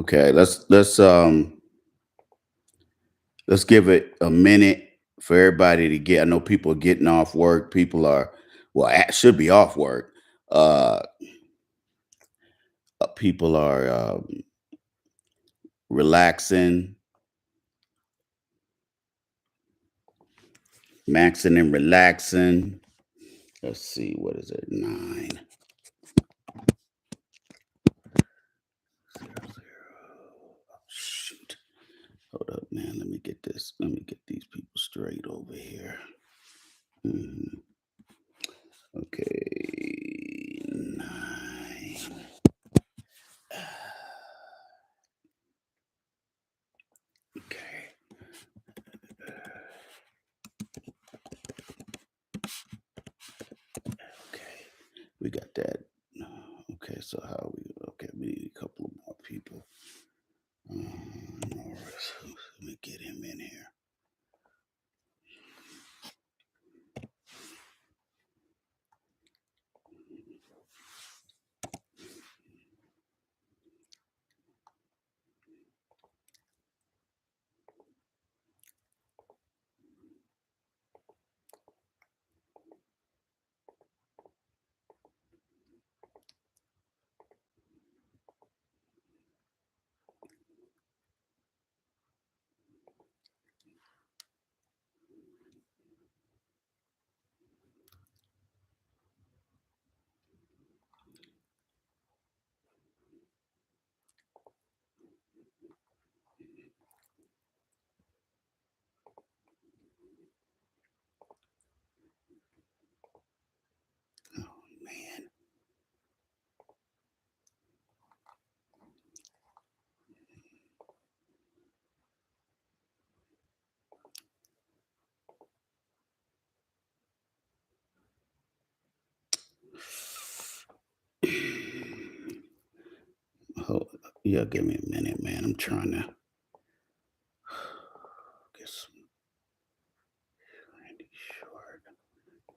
Okay, let's give it a minute for everybody to get. I know people are getting off work. People are should be off work. Uh, people are relaxing, maxing and relaxing. Let's see, what is it? 9 0 0. Oh, shoot. Hold up, man. Let me get this. Let me get these people straight over here. Mhm. Okay, 9. Okay. Okay. We got that. Okay, so how we? Okay, we need a couple of more people. Morris, let me get him in here. Oh man. Oh, yeah, give me a minute, man. I'm trying to get some Randy Short.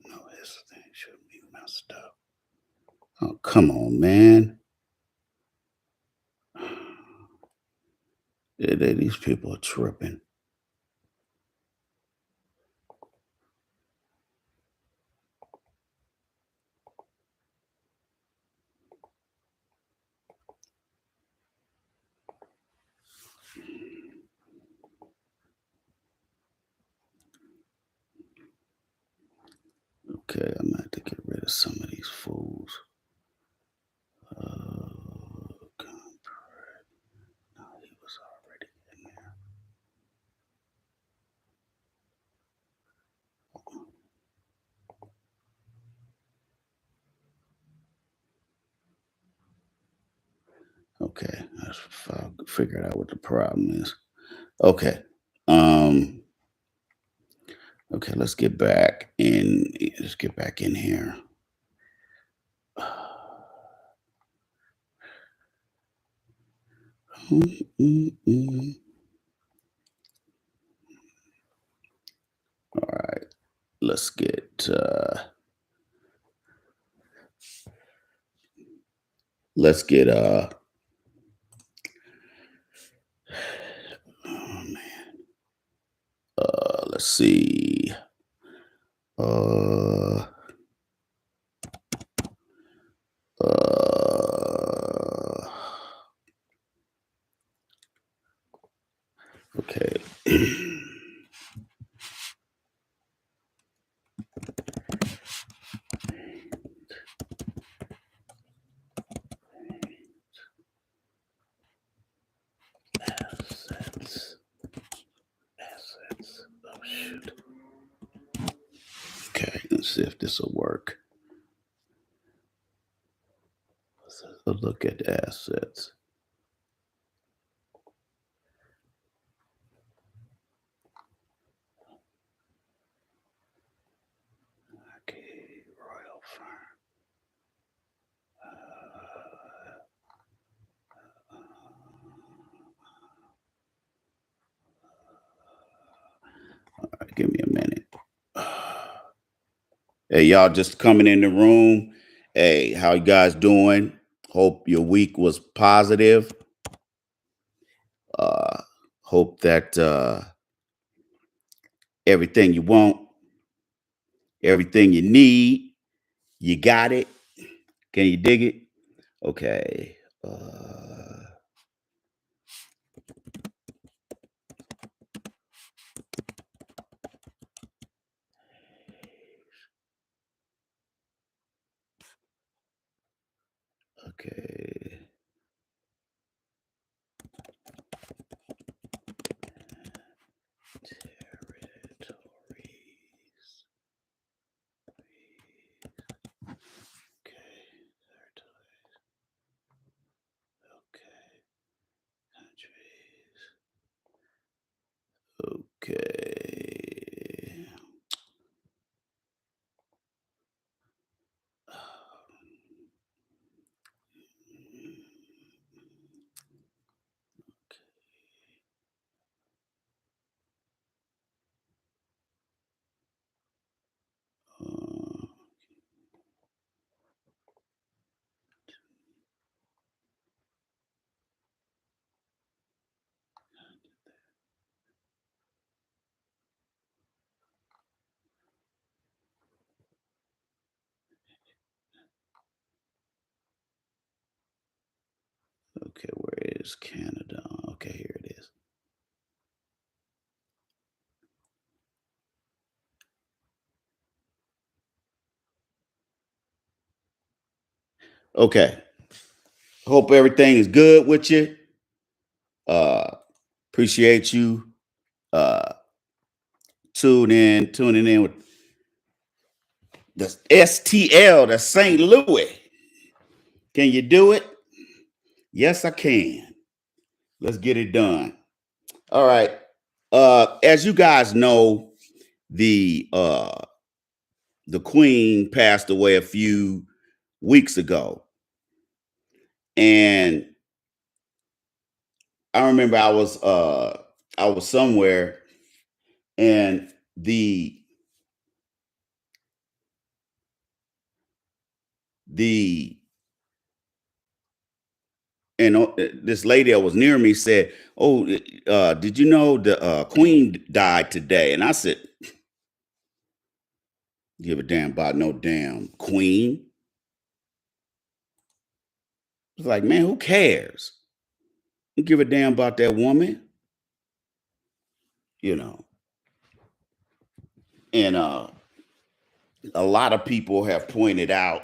No, his thing should be messed up. Oh, come on, man. These people are tripping. Okay, I'm gonna have to get rid of some of these fools. Compress. No, he was already in there. Okay, I'll figure out what the problem is. Okay. Um. Okay, let's get back in. Let's get back in here. All right. Let's get. Let's get. Oh man. Let's see. Uh. Uh. Okay. Assets. Assets. Oh shoot. Okay, let's see if this will work. Let's look at assets. Okay, Royal Farm. All right, give me a minute. Hey, y'all just coming in the room. Hey, how you guys doing? Hope your week was positive. Hope that everything you want, everything you need, you got it. Can you dig it? Okay. Okay. Territories. Okay. Territories. Okay. Countries. Okay. Uh, okay, where is Canada? Okay, here it is. Okay. Hope everything is good with you. Uh Appreciate you uh tuning in with the STL, the St. Louis. Can you do it? Yes, I can. Let's get it done. All right. As you guys know, the Queen passed away a few weeks ago. And I remember I was somewhere, and the and this lady that was near me said, "Oh, did you know the Queen died today?" And I said, "Give a damn about no damn Queen." It's like, man, who cares? Who give a damn about that woman? You know. And a lot of people have pointed out,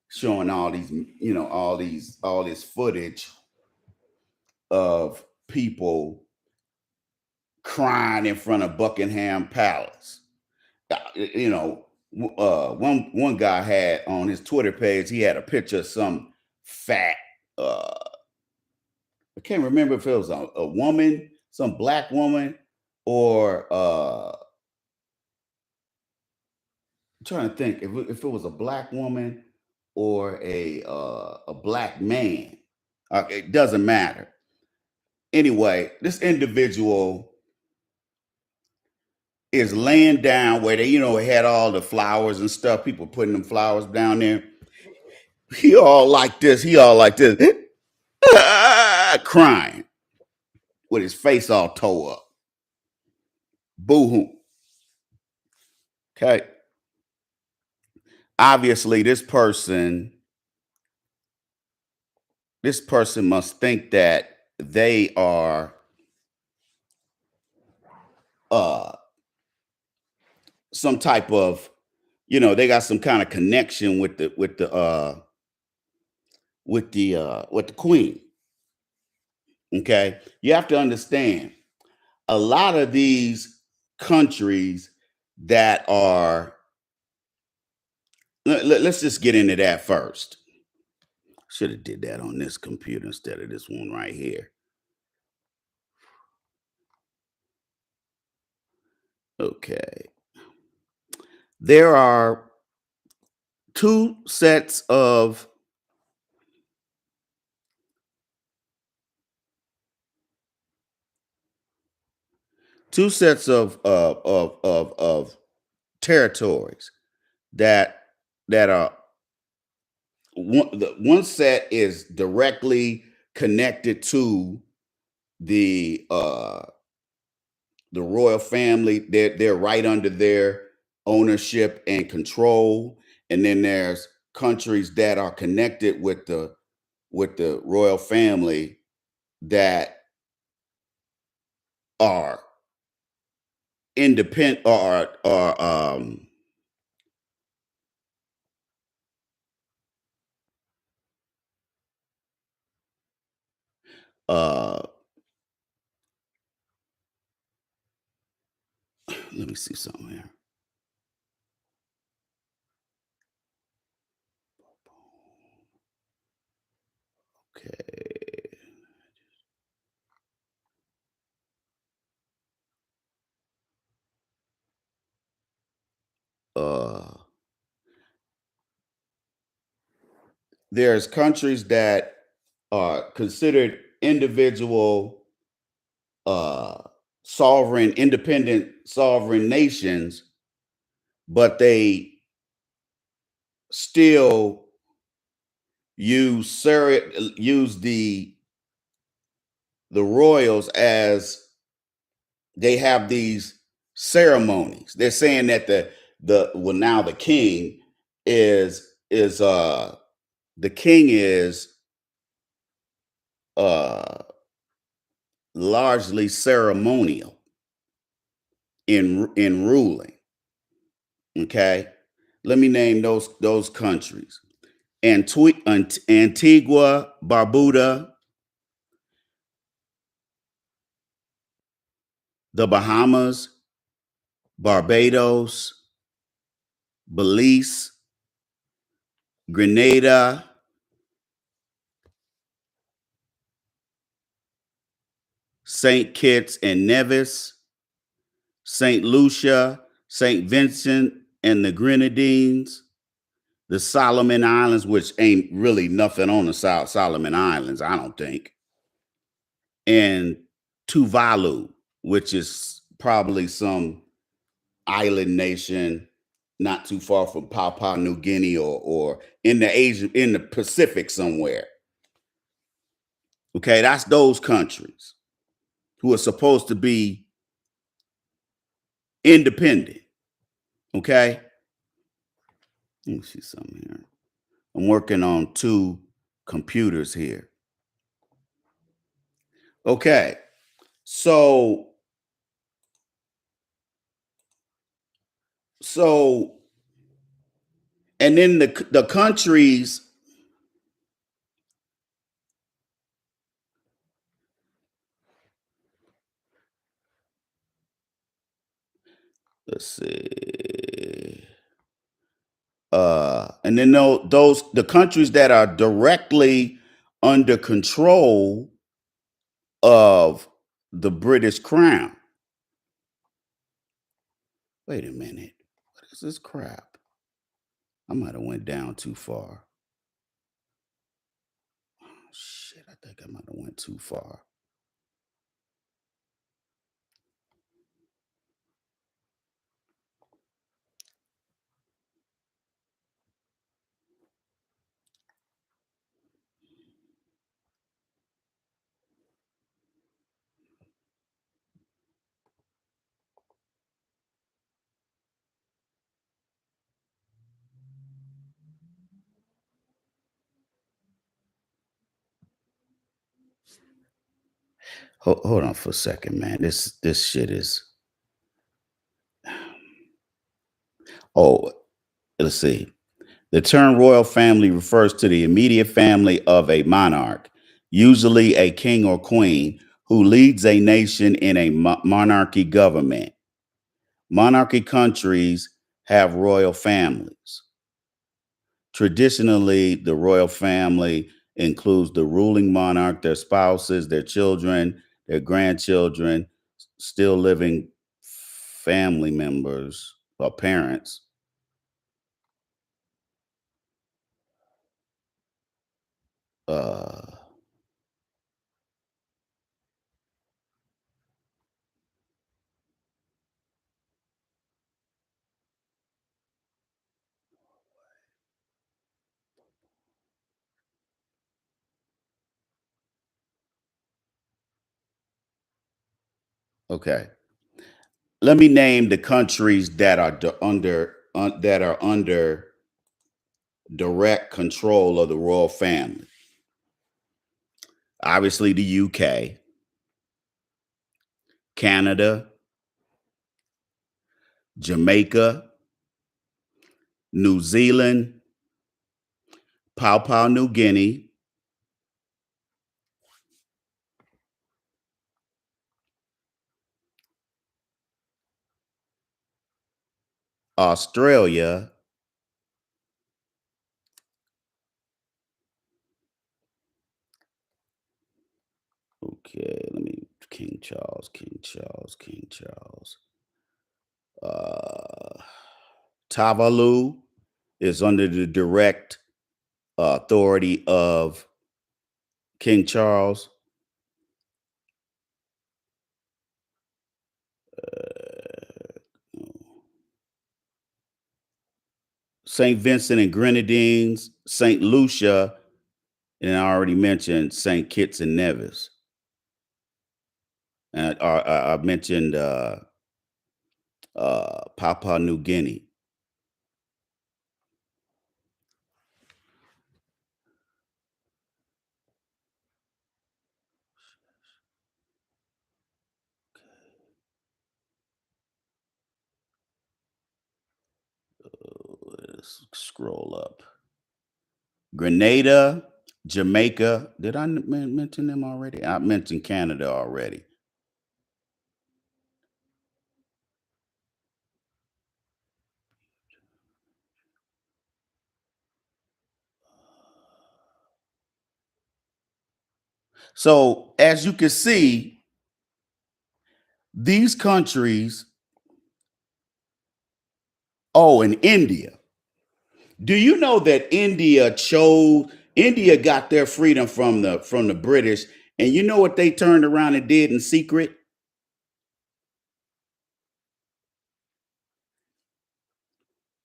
showing all these, all this footage of people crying in front of Buckingham Palace. You know, one guy had on his Twitter page, he had a picture of some fat. I can't remember if it was a woman, some black woman, or I'm trying to think if it was a black woman or a black man. It doesn't matter. Anyway, this individual is laying down where they, had all the flowers and stuff. People putting them flowers down there. He all like this. He all like this, crying with his face all toe up. Boo hoo. Okay. Obviously, this person must think that they are uh some type of, they got some kind of connection with the queen. Okay. You have to understand, a lot of these countries that are, let's just get into that first. Should have did that on this computer instead of this one right here. Okay. There are two sets of two sets of territories that are one set is directly connected to the uh the royal family, they're right under their ownership and control. And then there's countries that are connected with the royal family that are independent or uh let me see something here. Okay. Uh there's countries that are considered individual uh sovereign, independent sovereign nations, but they still use the royals as they have these ceremonies. They're saying that now the king is the king is uh largely ceremonial in ruling. Okay, let me name those countries: Antigua, Barbuda, the Bahamas, Barbados, Belize, Grenada, St. Kitts and Nevis, St. Lucia, St. Vincent and the Grenadines, the Solomon Islands, which ain't really nothing on the South Solomon Islands, I don't think, and Tuvalu, which is probably some island nation not too far from Papua New Guinea or in the Pacific somewhere. Okay, that's those countries who are supposed to be independent. Okay, let me see something here. I'm working on two computers here. Okay, so so and then the countries. Let's see. And then those the countries that are directly under control of the British Crown. Wait a minute. What is this crap? I might have went down too far. Oh, shit, I think I might have went too far. Hold on for a second, man. This shit is. Oh, let's see. The term royal family refers to the immediate family of a monarch, usually a king or queen, who leads a nation in a monarchy government. Monarchy countries have royal families. Traditionally, the royal family includes the ruling monarch, their spouses, their children, their grandchildren, still living family members or parents. Uh, Okay. Let me name the countries that are under direct control of the royal family. Obviously, the UK, Canada, Jamaica, New Zealand, Papua New Guinea, Australia. Okay, let me King Charles, King Charles, King Charles. Uh, Tavalu is under the direct authority of King Charles. St. Vincent and Grenadines, St. Lucia, and I already mentioned St. Kitts and Nevis. And I mentioned Papua New Guinea. Let's scroll up. Grenada, Jamaica. Did I mention them already? I mentioned Canada already. So, as you can see, these countries, oh, and India. Do you know that India got their freedom from the British, and you know what they turned around and did in secret?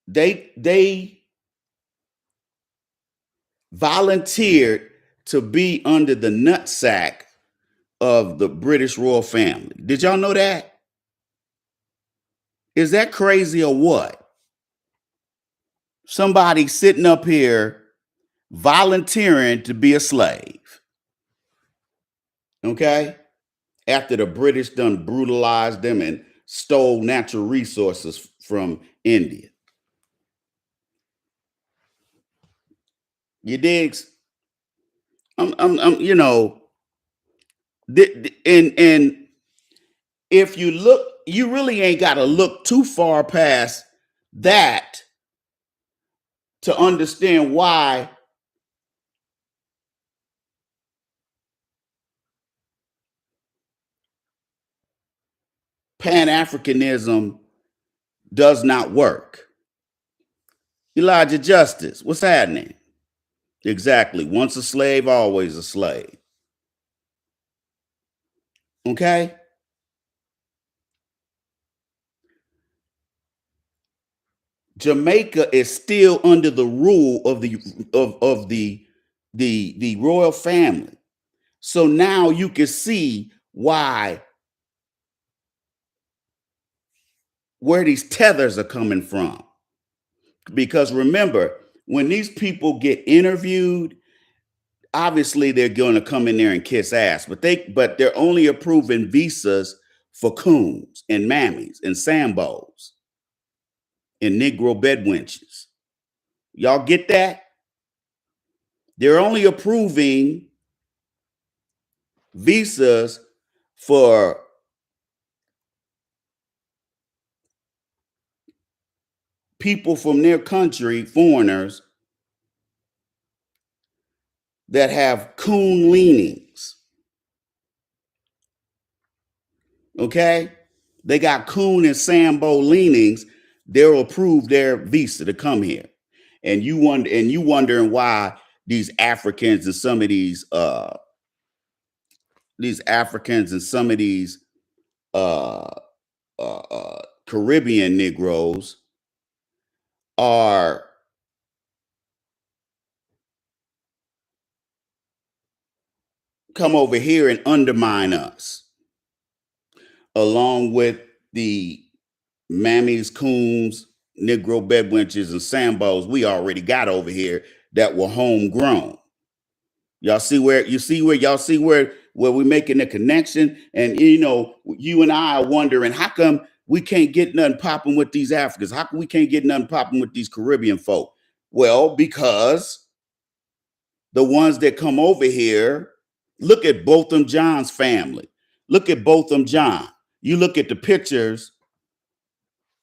They volunteered to be under the nutsack of the British royal family. Did y'all know that? Is that crazy or what? Somebody sitting up here volunteering to be a slave. Okay? After the British done brutalized them and stole natural resources from India. You digs? You know, and if you look, you really ain't got to look too far past that to understand why Pan-Africanism does not work. Elijah Justice, what's happening? Exactly. Once a slave, always a slave. Okay? Jamaica is still under the rule of the royal family. So now you can see where these tethers are coming from. Because remember, when these people get interviewed, obviously they're going to come in there and kiss ass, but they're only approving visas for coons and mammies and sambos and Negro bedwenches. Y'all get that? They're only approving visas for people from their country, foreigners that have coon leanings. Okay? They got coon and sambo leanings. They'll approve their visa to come here. And you wondering why these Africans and some of these Africans and some of these uh, Caribbean Negroes are come over here and undermine us. along with the mammies, coons, Negro bedwenches, and sambos we already got over here that were homegrown. Y'all see where we're making the connection, and you and I are wondering how come we can't get nothing popping with these Africans? How come we can't get nothing popping with these Caribbean folk? Well, because the ones that come over here, look at Botham John's family. Look at Botham John. You look at the pictures,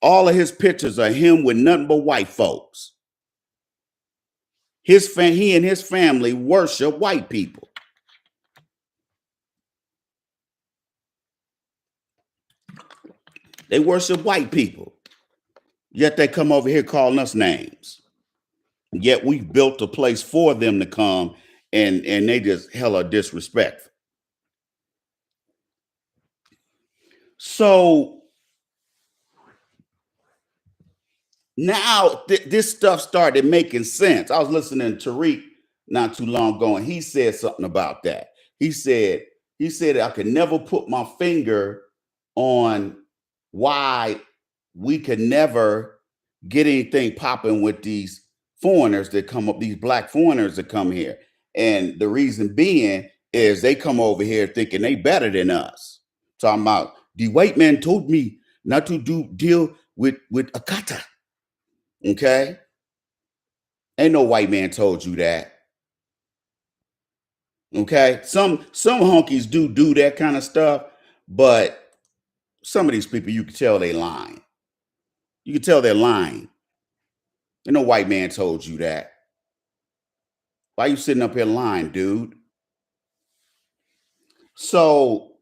all of his pictures are him with nothing but white folks. He and his family worship white people. They worship white people. Yet they come over here calling us names. Yet we've built a place for them to come, and they just hella disrespectful. So now this stuff started making sense. I was listening to Tariq not too long ago, and he said something about that. He said I could never put my finger on why we could never get anything popping with these foreigners that come up, these black foreigners that come here. And the reason being is they come over here thinking they better than us. Talking about the white man told me not to deal with Akata. Okay? Ain't no white man told you that. Okay? Some honkies do that kind of stuff, but some of these people you can tell they lying. You can tell they're lying. And no white man told you that. Why you sitting up here lying, dude? So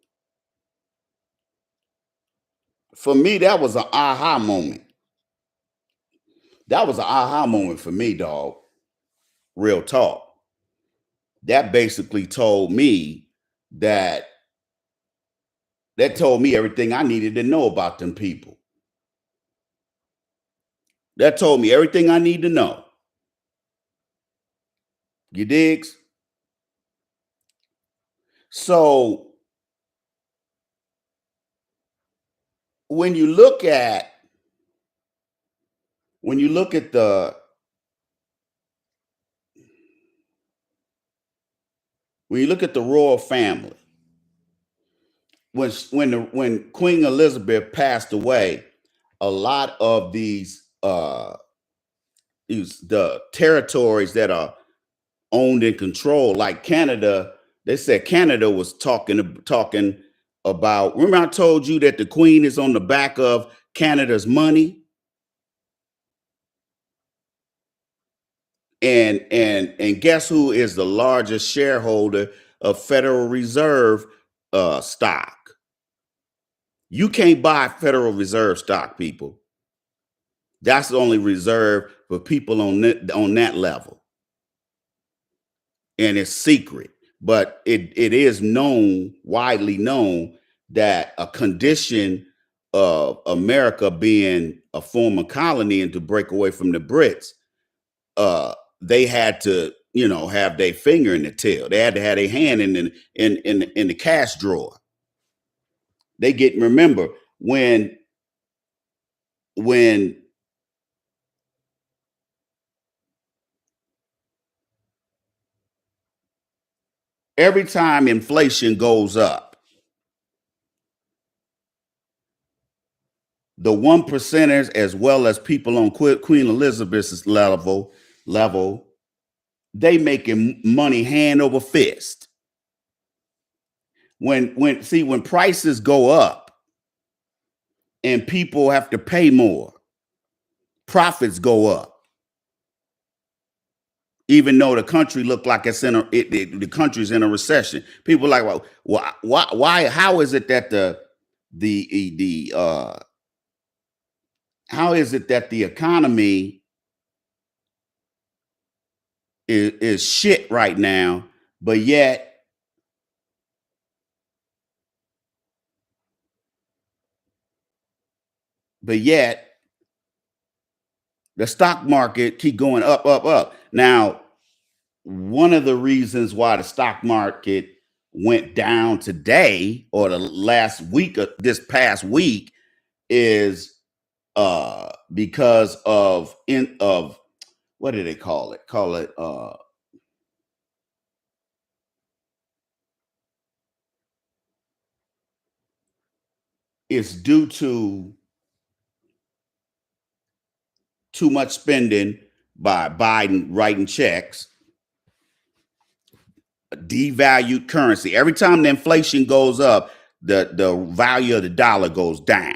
for me, that was an aha moment. That was an aha moment for me, dog. Real talk. That basically told me told me everything I needed to know about them people. That told me everything I need to know. You digs? So when you look at the royal family, when Queen Elizabeth passed away, a lot of the territories that are owned and controlled, like Canada, they said Canada was talking about. Remember, I told you that the Queen is on the back of Canada's money, and guess who is the largest shareholder of Federal Reserve stock? You can't buy Federal Reserve stock, people. That's only reserved for people on that level. And it's secret. But it is widely known, that a condition of America being a former colony and to break away from the Brits, they had to, have their finger in the till. They had to have their hand in the cash drawer. Remember when every time inflation goes up, the 1%ers, as well as people on Queen Elizabeth's level, they making money hand over fist. When prices go up and people have to pay more, profits go up. Even though the country looked like the country's in a recession, people are like, well, why? How is it that how is it that the economy is shit right now, but yet the stock market keep going up, up, up? Now, one of the reasons why the stock market went down today or the last week of this past week is because of what do they call it? It's due to too much spending by Biden writing checks, devalued currency. Every time the inflation goes up, the value of the dollar goes down.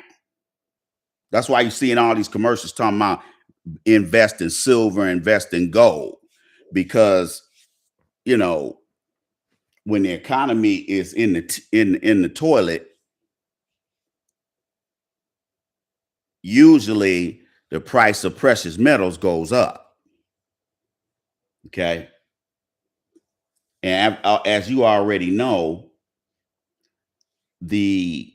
That's why you're seeing all these commercials talking about invest in silver, invest in gold, because when the economy is in the toilet, usually the price of precious metals goes up. Okay, and as you already know, the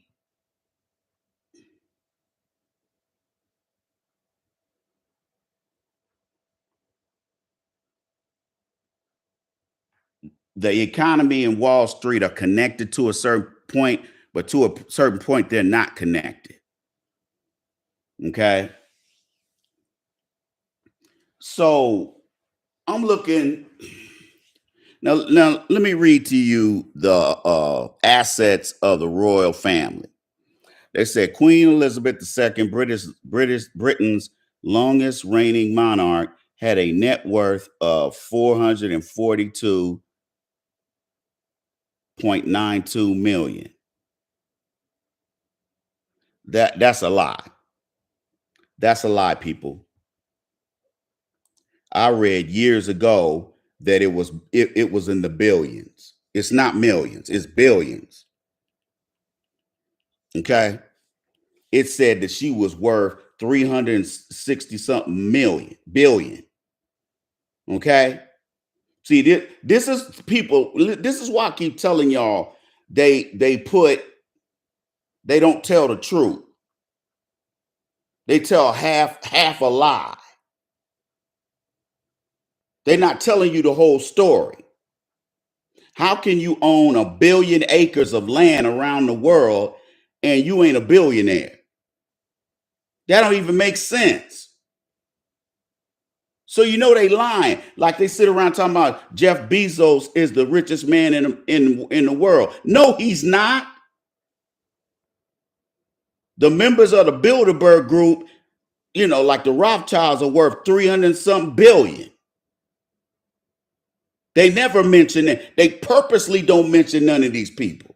economy and Wall Street are connected to a certain point, but to a certain point, they're not connected. Okay. So I'm looking now. Let me read to you the assets of the royal family. They said Queen Elizabeth II, Britain's longest reigning monarch, had a net worth of $442.92 million. That's a lie. That's a lie, people. I read years ago that it was in the billions. It's not millions, it's billions. Okay. It said that she was worth 360 something billion. Okay. See, this is people. This is why I keep telling y'all they don't tell the truth. They tell half a lie. They're not telling you the whole story. How can you own 1 billion acres of land around the world and you ain't a billionaire? That don't even make sense. So they lying. Like they sit around talking about Jeff Bezos is the richest man in the world. No, he's not. The members of the Bilderberg group, like the Rothschilds, are worth 300 something billion. They never mention it. They purposely don't mention none of these people.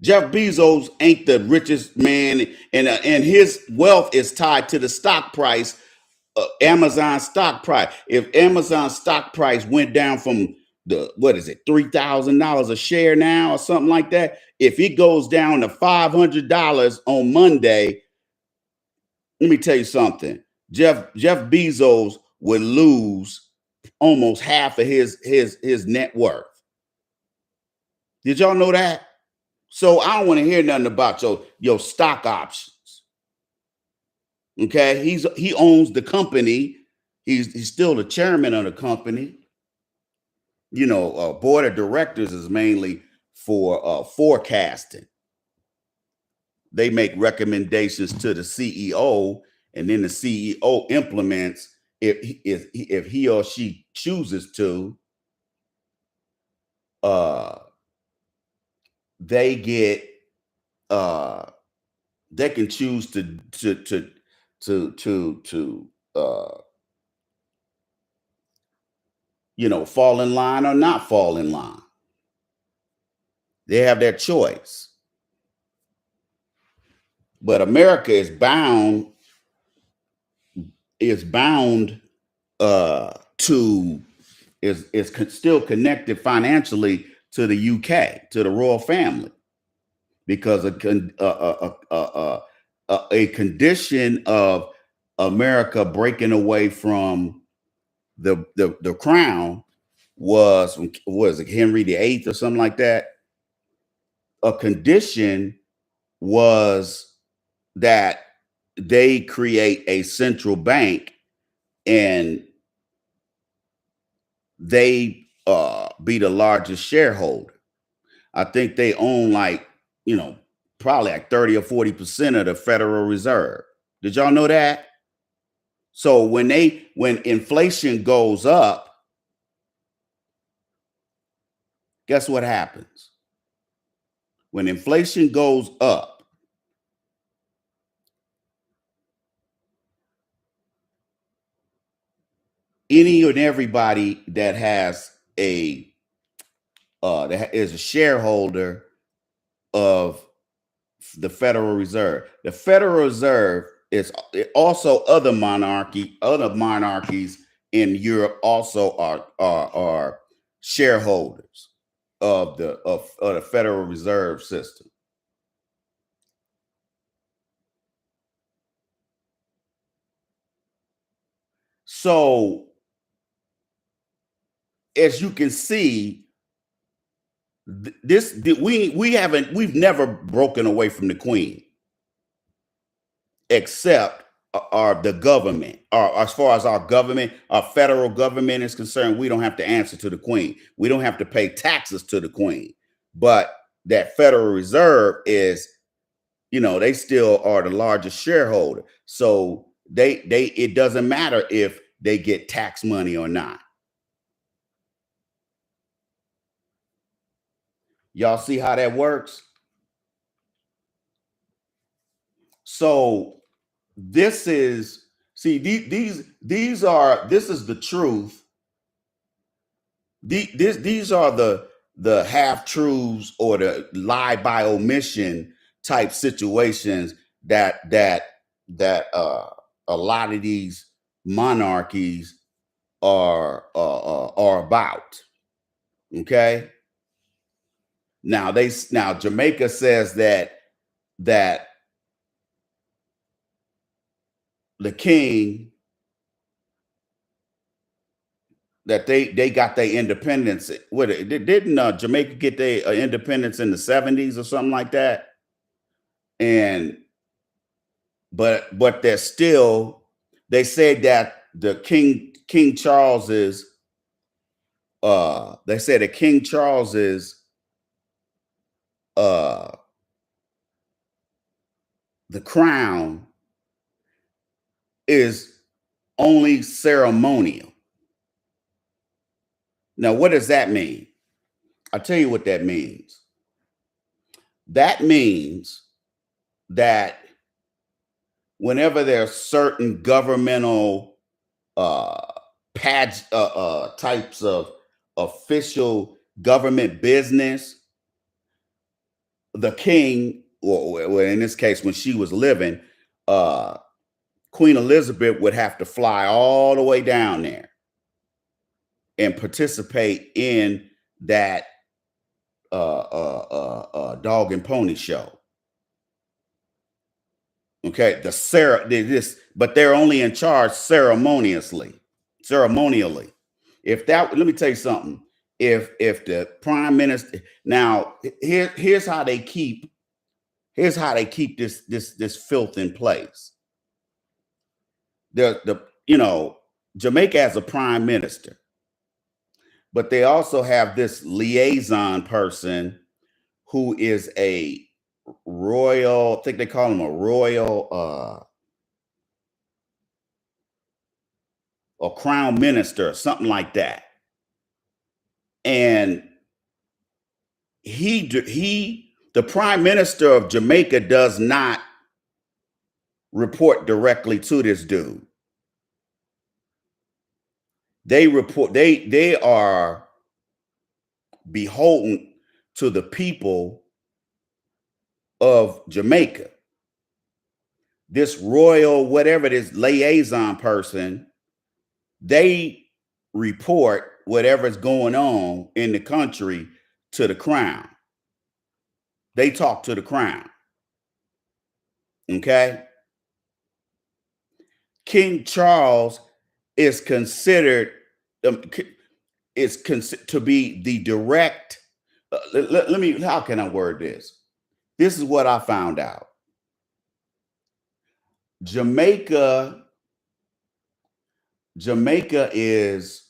Jeff Bezos ain't the richest man, and his wealth is tied to the stock price, Amazon stock price. If Amazon stock price went down from $3,000 a share now or something like that, if it goes down to $500 on Monday, let me tell you something. Jeff Bezos would lose almost half of his net worth. Did y'all know that? So I don't want to hear nothing about your stock options. Okay, he owns the company. He's still the chairman of the company. Board of directors is mainly for forecasting. They make recommendations to the CEO, and then the CEO implements if he or she chooses to. They get they can choose to fall in line or not fall in line. They have their choice. But America is bound to still connected financially to the UK, to the royal family, because a condition of America breaking away from the crown was it Henry VIII or something like that. A condition was that they create a central bank and they be the largest shareholder. I think they own like, probably like 30 or 40% of the Federal Reserve. Did y'all know that? So when inflation goes up, guess what happens? When inflation goes up, any and everybody that has that is a shareholder of the Federal Reserve. The Federal Reserve is also other monarchies in Europe also are shareholders of the Federal Reserve System. So as you can see, we've never broken away from the Queen, except the government, or as far as our federal government is concerned. We don't have to answer to the Queen. We don't have to pay taxes to the Queen. But that Federal Reserve is, they still are the largest shareholder. So it doesn't matter if they get tax money or not. Y'all see how that works? So this is this is the truth. These are the half truths or the lie by omission type situations that a lot of these monarchies are about. Okay. Now Jamaica says that the king, that they got their independence. Didn't Jamaica get their independence in the 70s or something like that? But they're still, they said that the King Charles is they say that King Charles is the crown is only ceremonial. Now, what does that mean? I'll tell you what that means. That means that whenever there's certain governmental types of official government business, the king, or in this case, when she was living, Queen Elizabeth would have to fly all the way down there and participate in that dog and pony show. Okay, but they're only in charge ceremonially. Let me tell you something. If the prime minister, now here's how they keep this filth in place. Jamaica has a prime minister, but they also have this liaison person who is a royal, I think they call him a royal or crown minister or something like that. And the prime minister of Jamaica does not report directly to this dude. They are beholden to the people of Jamaica. This royal, whatever it is, liaison person, they report whatever's going on in the country to the crown. They talk to the crown. Okay. King Charles is considered to be the direct. How can I word this? This is what I found out. Jamaica is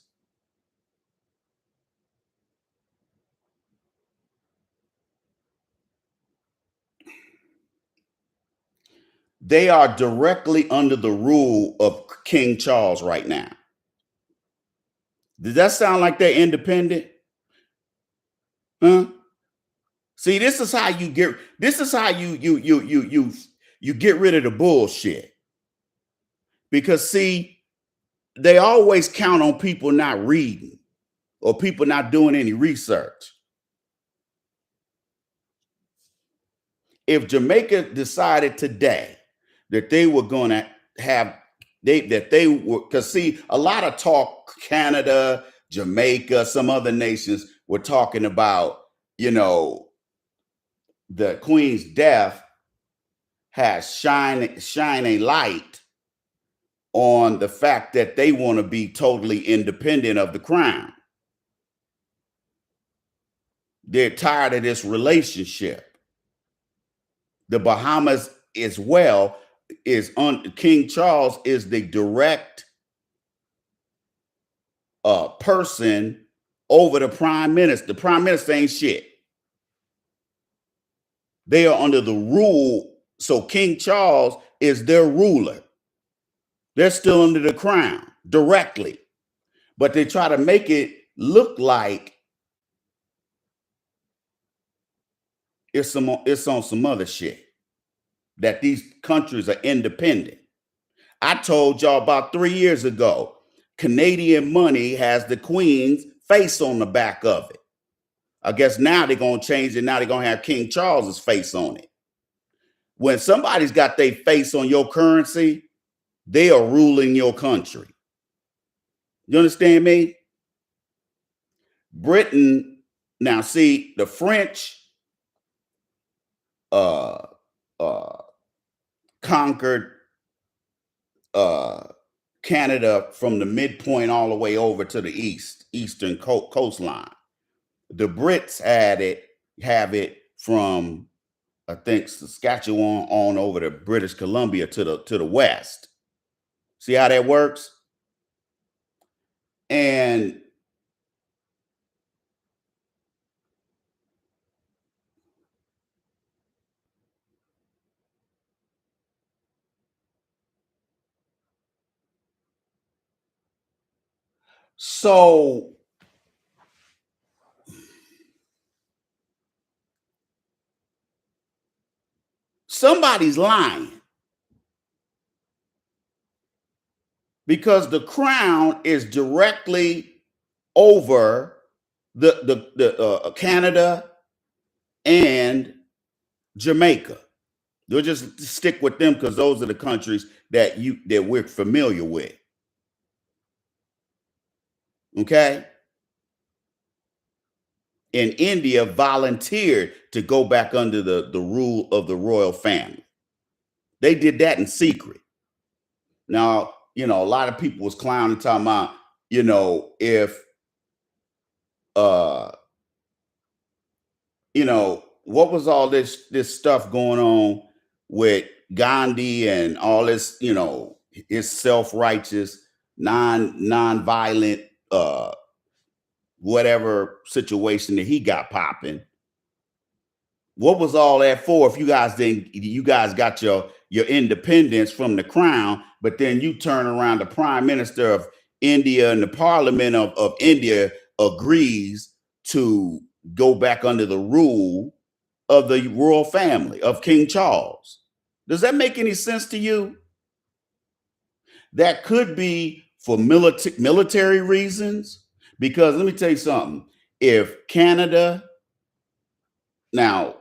They are directly under the rule of King Charles right now. Does that sound like they're independent? Huh? See, this is how you get. This is how you get rid of the bullshit. Because see, they always count on people not reading or people not doing any research. If Jamaica decided today that they were going to have because see, a lot of talk, Canada, Jamaica, some other nations were talking about, the Queen's death has shine a light on the fact that they want to be totally independent of the crown. They're tired of this relationship. The Bahamas as well is on. King Charles is the direct person over the prime minister. The prime minister ain't shit. They are under the rule. So King Charles is their ruler. They're still under the crown directly, but they try to make it look like it's on some other shit, that these countries are independent. I told y'all about 3 years ago, Canadian money has the Queen's face on the back of it. I guess now they're going to change it. Now they're going to have King Charles's face on it. When somebody's got their face on your currency, they are ruling your country. You understand me? Britain, now see, the French conquered Canada from the midpoint all the way over to the eastern coastline. The Brits have it from, I think, Saskatchewan on over to British Columbia to the west. See how that works? And so somebody's lying, because the crown is directly over the Canada and Jamaica. We'll just stick with them because those are the countries that we're familiar with. Okay. And India volunteered to go back under the rule of the royal family. They did that in secret. Now, a lot of people was clowning, talking about, if what was all this stuff going on with Gandhi and all this, his self-righteous, non-violent, whatever situation that he got popping. What was all that for? If you guys got your independence from the crown, but then you turn around, the prime minister of India and the parliament of India agrees to go back under the rule of the royal family of King Charles. Does that make any sense to you? That could be for military reasons, because let me tell you something. If Canada, now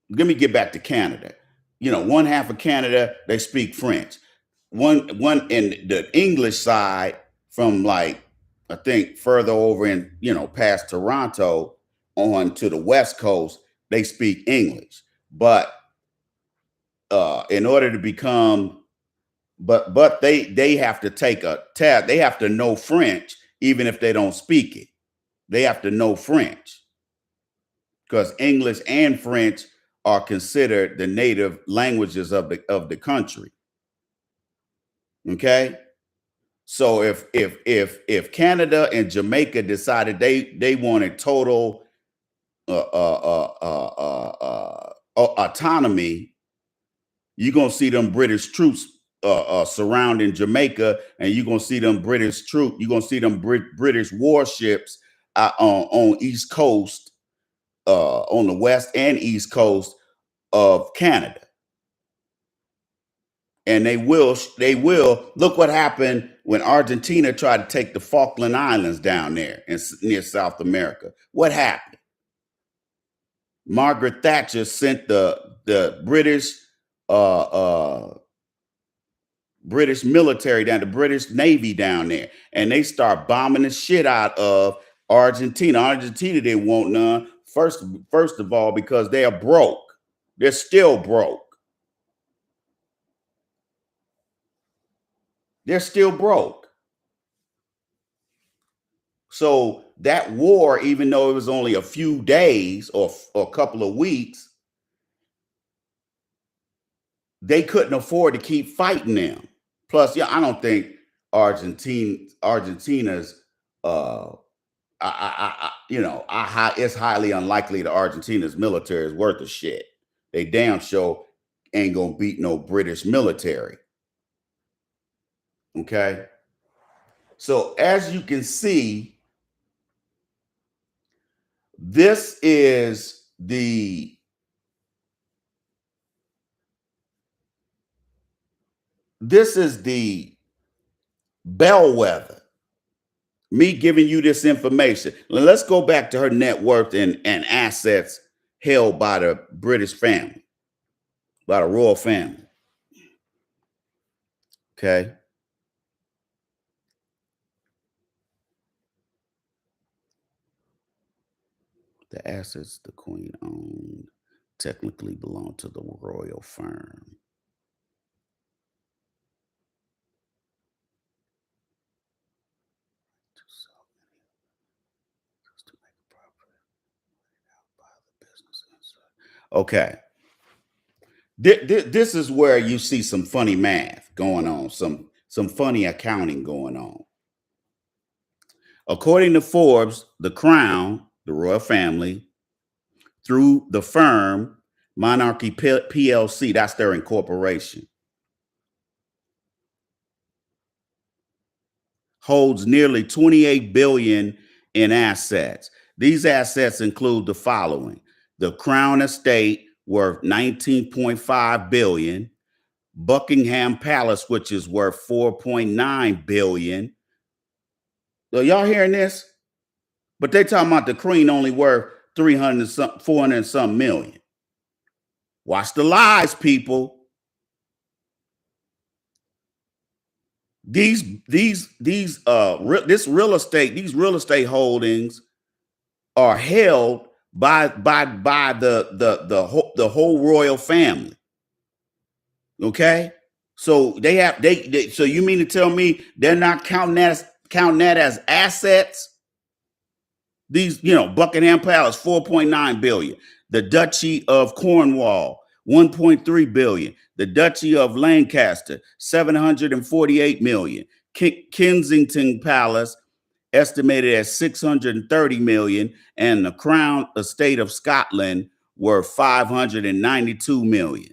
let me get back to Canada. One half of Canada, they speak French. One in the English side, from I think further over in, past Toronto on to the West Coast, they speak English. But in order to become, but they have to take a test. They have to know French, even if they don't speak it. They have to know French, because English and French are considered the native languages of the country. Okay. So if Canada and Jamaica decided they wanted total autonomy, You're gonna see them British troops surrounding Jamaica, and you're gonna see them British troops. You're gonna see them British warships on East Coast, on the west and east coast of Canada. And they will look what happened when Argentina tried to take the Falkland Islands down there near South America. What happened? Margaret Thatcher sent the uh, uh, British military down, the British Navy down there, and they start bombing the shit out of Argentina. Argentina didn't want none. First of all, because they are broke. They're still broke. They're still broke. So that war, even though it was only a few days or a couple of weeks, they couldn't afford to keep fighting them. Plus, yeah, I don't think Argentina's it's highly unlikely that Argentina's military is worth a shit. They damn sure ain't gonna beat no British military. Okay. So as you can see, this is the bellwether. Me giving you this information. Let's go back to her net worth and assets held by the British family, by the royal family. Okay. The assets the queen owned technically belong to the royal firm. Okay. This is where you see some funny math going on, some funny accounting going on. According to Forbes, the Crown, the royal family, through the firm Monarchy PLC, that's their incorporation, holds nearly 28 billion in assets. These assets include the following: the Crown Estate, worth 19.5 billion, Buckingham Palace, which is worth 4.9 billion. So y'all hearing this? But they talking about the Queen only worth 400 something million. Watch the lies, people. These real estate holdings are held by the whole royal family. Okay, so so you mean to tell me they're not counting that as assets? These, Buckingham Palace, 4.9 billion. The Duchy of Cornwall, 1.3 billion. The Duchy of Lancaster, 748 million. Kensington Palace, estimated at 630 million, and the Crown Estate of Scotland were 592 million.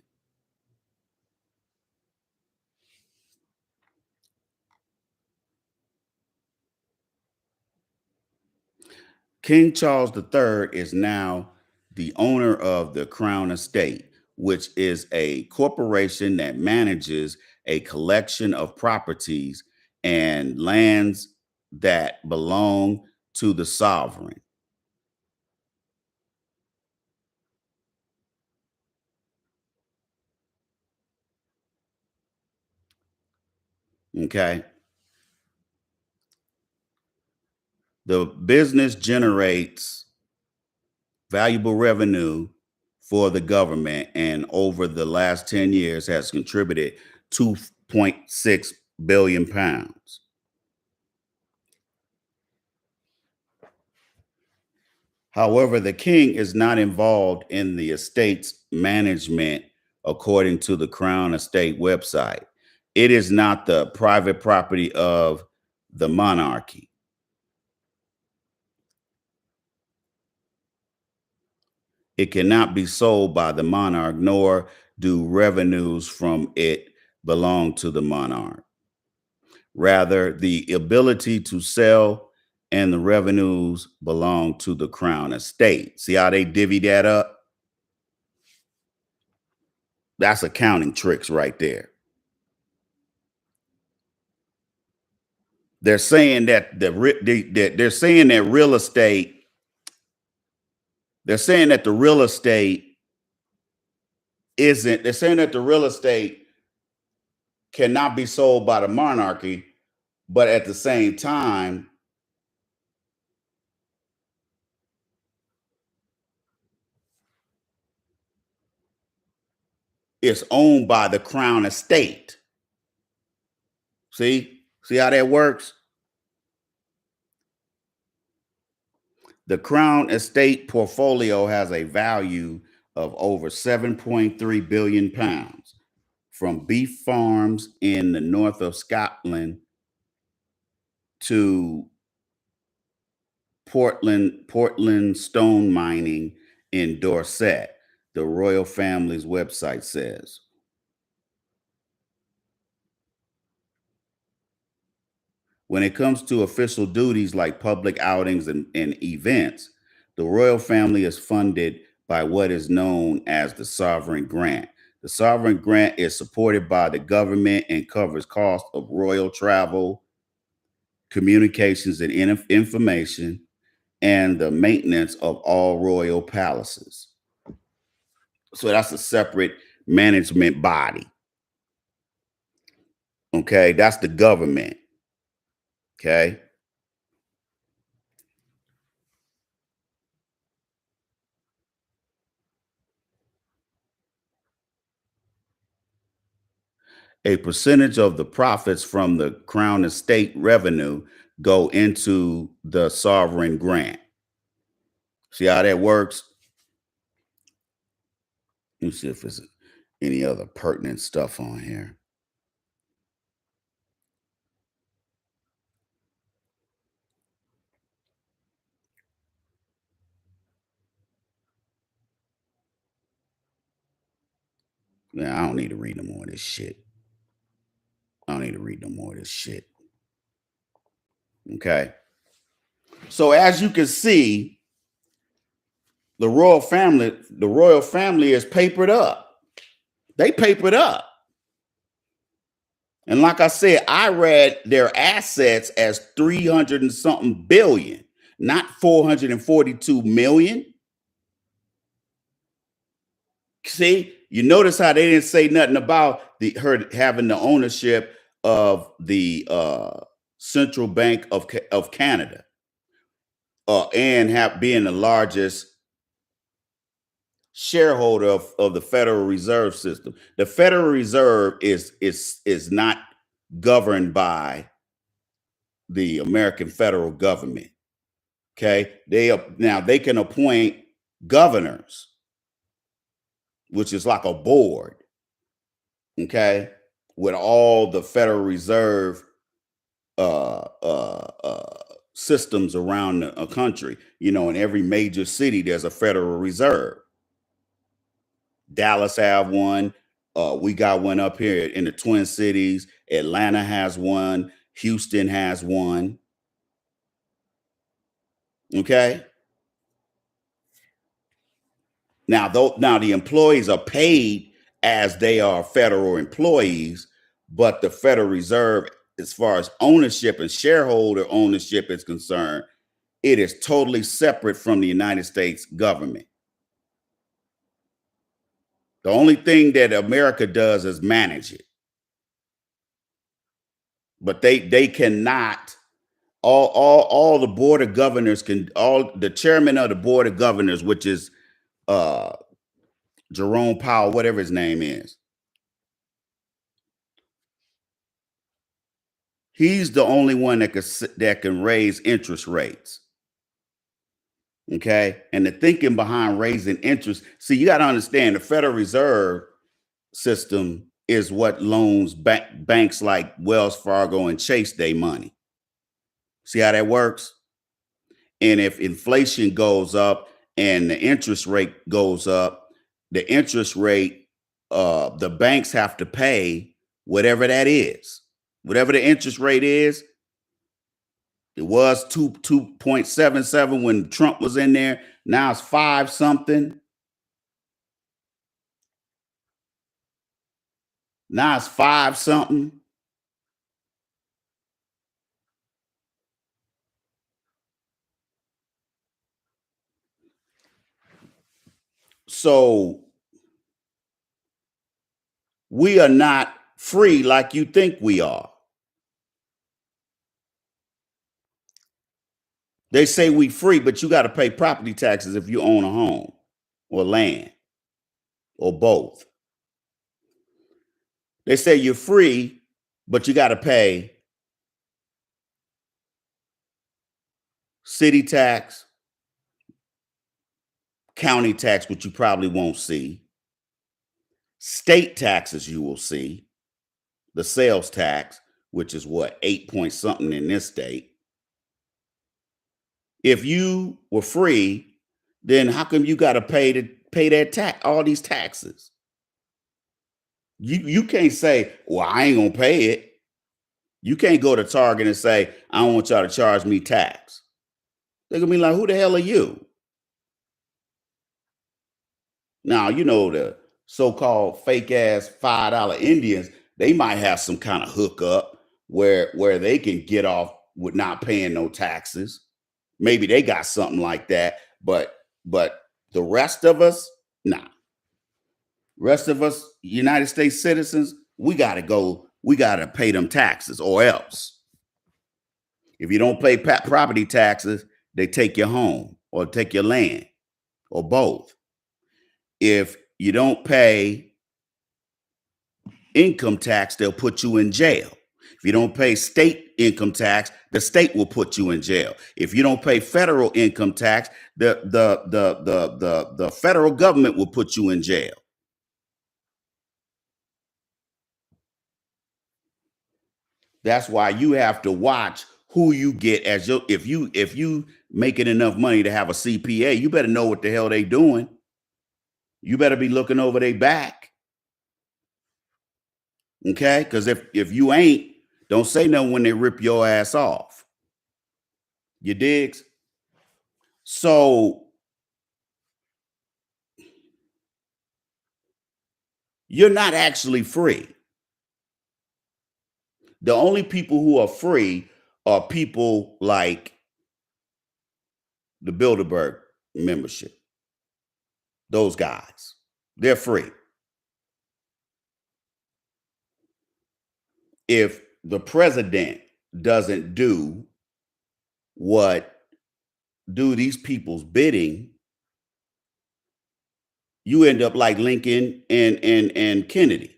King Charles III is now the owner of the Crown Estate, which is a corporation that manages a collection of properties and lands that belong to the sovereign. Okay. The business generates valuable revenue for the government, and over the last 10 years has contributed 2.6 billion pounds. However, the king is not involved in the estate's management, according to the Crown Estate website. It is not the private property of the monarchy. It cannot be sold by the monarch, nor do revenues from it belong to the monarch. Rather, the ability to sell and the revenues belong to the crown estate. See how they divvy that up? That's accounting tricks right there. They're saying that they're saying that real estate. They're saying that the real estate isn't. They're saying that the real estate cannot be sold by the monarchy, but at the same time, it's owned by the crown estate. See how that works? The crown estate portfolio has a value of over 7.3 billion pounds, from beef farms in the north of Scotland to Portland stone mining in Dorset, the royal family's website says. When it comes to official duties like public outings and events, the royal family is funded by what is known as the sovereign grant. The sovereign grant is supported by the government and covers costs of royal travel, communications and information, and the maintenance of all royal palaces. So that's a separate management body. Okay, that's the government. Okay. A percentage of the profits from the crown estate revenue go into the sovereign grant. See how that works? Let me see if there's any other pertinent stuff on here. Yeah, I don't need to read no more of this shit. I don't need to read no more of this shit. Okay. So as you can see, the royal family is papered up. They papered up. And like I said, I read their assets as 300 and something billion, not 442 million. See, you notice how they didn't say nothing about her having the ownership of the Central Bank of Canada, and being the largest shareholder of the Federal Reserve System. The Federal Reserve is not governed by the American federal government. Okay, they can appoint governors, which is like a board. Okay, with all the Federal Reserve systems around a country. You know, in every major city, there's a Federal Reserve. Dallas have one. We got one up here in the Twin Cities. Atlanta has one. Houston has one. Okay. Now the employees are paid as they are federal employees, but the Federal Reserve, as far as ownership and shareholder ownership is concerned, it is totally separate from the United States government. The only thing that America does is manage it. But they cannot, all the board of governors the chairman of the board of governors, which is Jerome Powell, whatever his name is. He's the only one that can raise interest rates. Okay. And the thinking behind raising interest, see, you got to understand the Federal Reserve System is what loans banks like Wells Fargo and Chase their money. See how that works? And if inflation goes up and the interest rate goes up, the interest rate the banks have to pay whatever that is, whatever the interest rate is. It was 2.77 when Trump was in there. Now it's 5 something. Now it's 5 something. So we are not free like you think we are. They say we free, but you got to pay property taxes if you own a home or land or both. They say you're free, but you got to pay city tax, county tax, which you probably won't see, state taxes you will see, the sales tax, which is what, 8 point something in this state. If you were free, then how come you got to pay that tax, all these taxes? You can't say, well, I ain't gonna pay it. You can't go to Target and say, I don't want y'all to charge me tax. They're gonna be like, who the hell are you? Now, you know, the so-called fake ass $5 Indians, they might have some kind of hookup where they can get off with not paying no taxes. Maybe they got something like that, but the rest of us, nah. Rest of us, United States citizens, we got to pay them taxes or else. If you don't pay property taxes, they take your home or take your land or both. If you don't pay income tax, they'll put you in jail. If you don't pay state income tax, the state will put you in jail. If you don't pay federal income tax, the federal government will put you in jail. That's why you have to watch who you get as your, if you making enough money to have a CPA, you better know what the hell they doing. You better be looking over their back. Okay? Because if you ain't, don't say nothing when they rip your ass off. You digs? So you're not actually free. The only people who are free are people like the Bilderberg membership. Those guys. They're free. If the president doesn't do these people's bidding, you end up like Lincoln and Kennedy.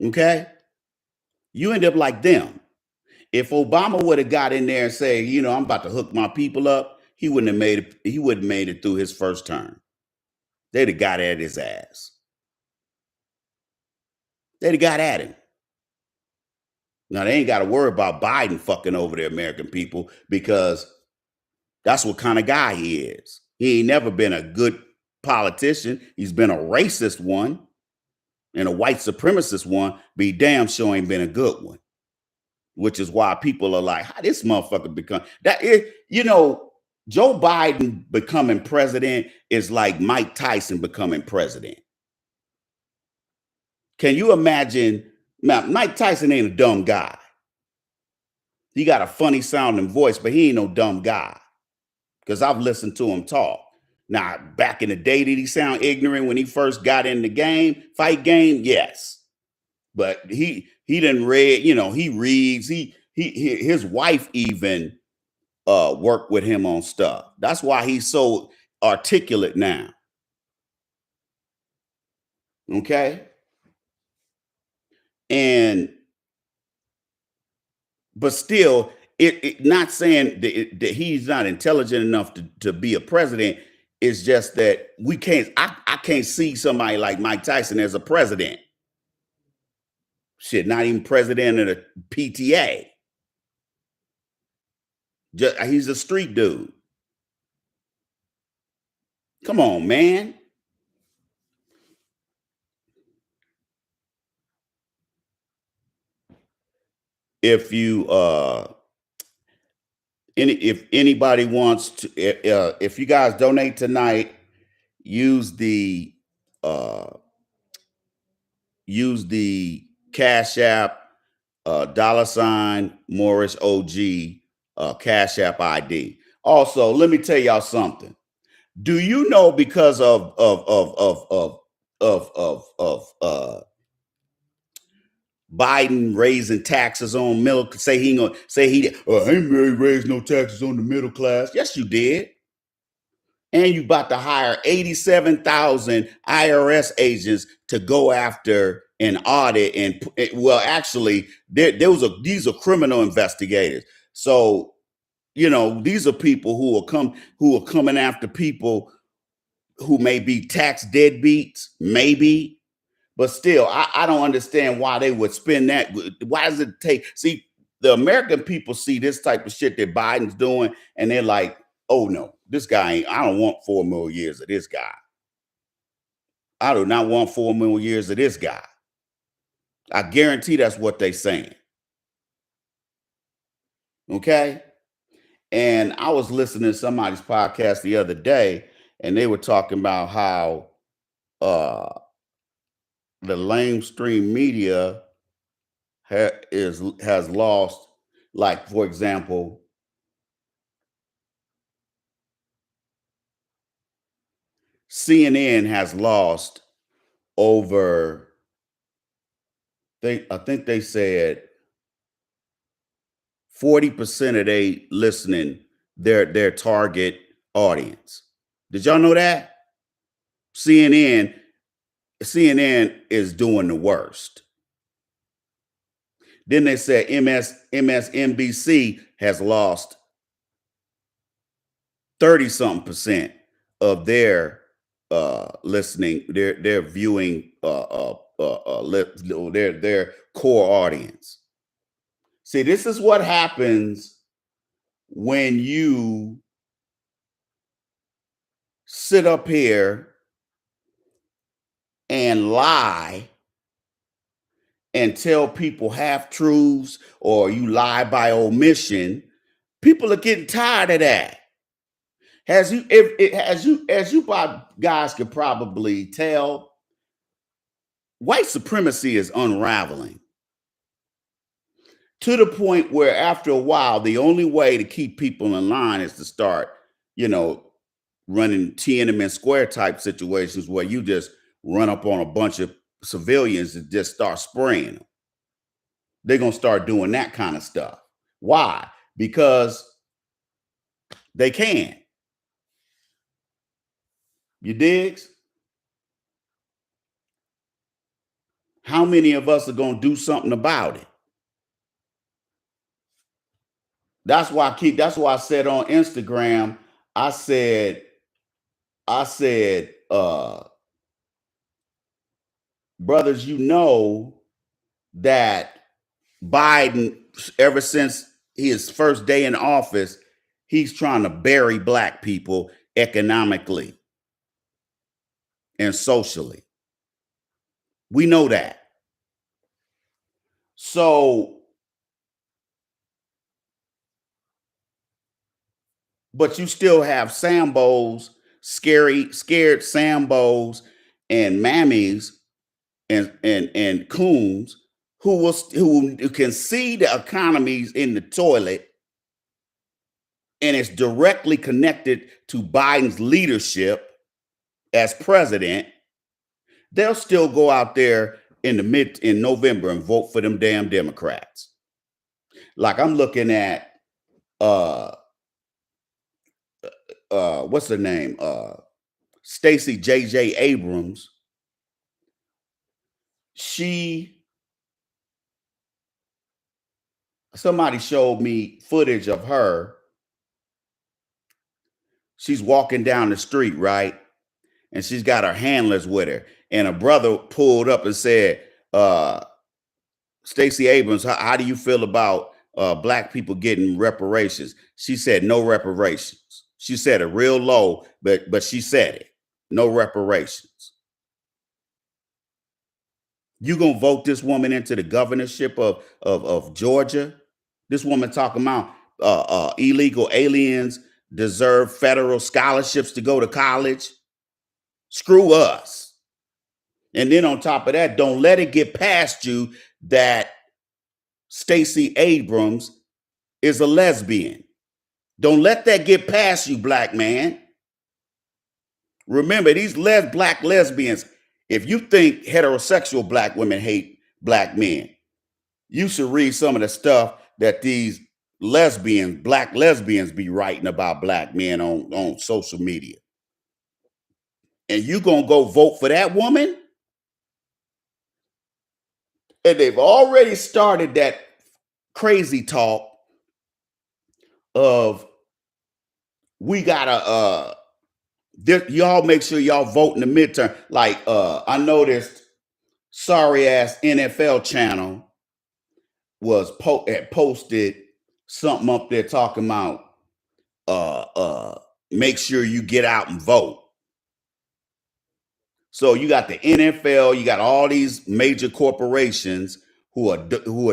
Okay? You end up like them. If Obama would have got in there and say, you know, I'm about to hook my people up, he wouldn't have made it through his first term. They'd have got at his ass. They'd have got at him. Now they ain't got to worry about Biden fucking over the American people because that's what kind of guy he is. He ain't never been a good politician. He's been a racist one and a white supremacist one, but he damn sure ain't been a good one. Which is why people are like, how this motherfucker become that is, you know, Joe Biden becoming president is like Mike Tyson becoming president. Can you imagine? Now, Mike Tyson ain't a dumb guy. He got a funny sounding voice, but he ain't no dumb guy. Because I've listened to him talk. Now, back in the day, did he sound ignorant when he first got in the fight game? Yes. But he didn't read, you know, he reads, his wife even worked with him on stuff. That's why he's so articulate now. Okay. But still, it not saying that he's not intelligent enough to be a president. It's just that I can't see somebody like Mike Tyson as a president. Shit, not even president of the PTA. He's a street dude. Come on, man. if you if anybody wants to, if you guys donate tonight, use the Cash App $MoorishOG Cash App ID. Also, let me tell y'all something. Do you know because of Biden raising taxes on middle, say he ain't raised no taxes on the middle class? Yes, you did. And you about to hire 87,000 IRS agents to go after an audit. And well, actually, these are criminal investigators. So, you know, these are people who are coming after people who may be tax deadbeats, maybe, but still, I don't understand why they would spend that. Why does it take? See, the American people see this type of shit that Biden's doing, and they're like, oh no, this guy ain't, I don't want 4 more years of this guy. I do not want 4 more years of this guy. I guarantee that's what they're saying. Okay. And I was listening to somebody's podcast the other day, and they were talking about how the mainstream media has lost, like, for example, CNN has lost over, I think they said 40% of they listening, their target audience. Did y'all know that? CNN is doing the worst. Then they said MSNBC has lost 30-something% of their listening, their viewing, their core audience. See, this is what happens when you sit up here and lie and tell people half truths, or you lie by omission. People are getting tired of that. As you guys could probably tell, white supremacy is unraveling to the point where after a while, the only way to keep people in line is to start, running Tiananmen Square type situations where you just run up on a bunch of civilians and just start spraying them. They're going to start doing that kind of stuff. Why? Because they can. You digs? How many of us are going to do something about it? That's why I said on Instagram, I said, brothers, you know that Biden, ever since his first day in office, he's trying to bury black people economically and socially. We know that. So, but you still have Sambos, scared Sambos and mammies and coons who can see the economies in the toilet, and it's directly connected to Biden's leadership as president. They'll still go out there in November and vote for them damn Democrats. Like I'm looking at what's her name? Stacey J.J. Abrams. Somebody showed me footage of her. She's walking down the street, right? And she's got her handlers with her. And a brother pulled up and said, Stacey Abrams, how do you feel about black people getting reparations? She said, no reparations. She said it real low, but she said it. No reparations. You gonna vote this woman into the governorship of Georgia? This woman talking about illegal aliens deserve federal scholarships to go to college. Screw us. And then on top of that, don't let it get past you that Stacey Abrams is a lesbian. Don't let that get past you, black man. Remember, these black lesbians, if you think heterosexual black women hate black men, you should read some of the stuff that these lesbians, black lesbians, be writing about black men on social media. And you gonna go vote for that woman? And they've already started that crazy talk of we gotta y'all make sure y'all vote in the midterm. Like I noticed sorry ass NFL channel was had posted something up there talking about make sure you get out and vote. So you got the NFL, you got all these major corporations who are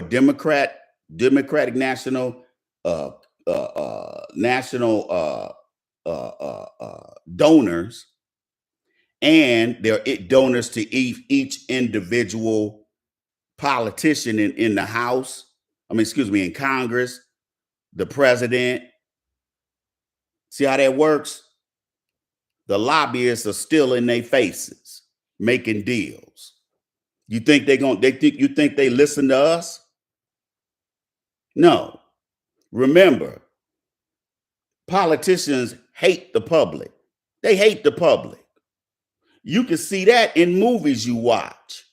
Democratic national national donors, and they're donors to each individual politician in the House. I mean, excuse me, in Congress, the president. See how that works? The lobbyists are still in their faces making deals. You think you think they listen to us? No. Remember, politicians hate the public. They hate the public. You can see that in movies you watch.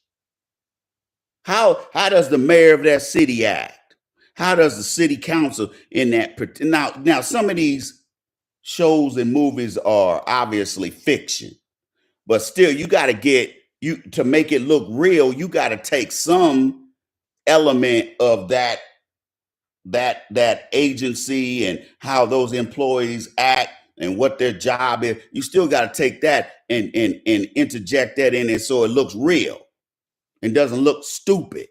How does the mayor of that city act? How does the city council in that now some of these shows and movies are obviously fiction, but still you got to to make it look real, you got to take some element of that agency and how those employees act and what their job is. You still got to take that and interject that in it so it looks real and doesn't look stupid.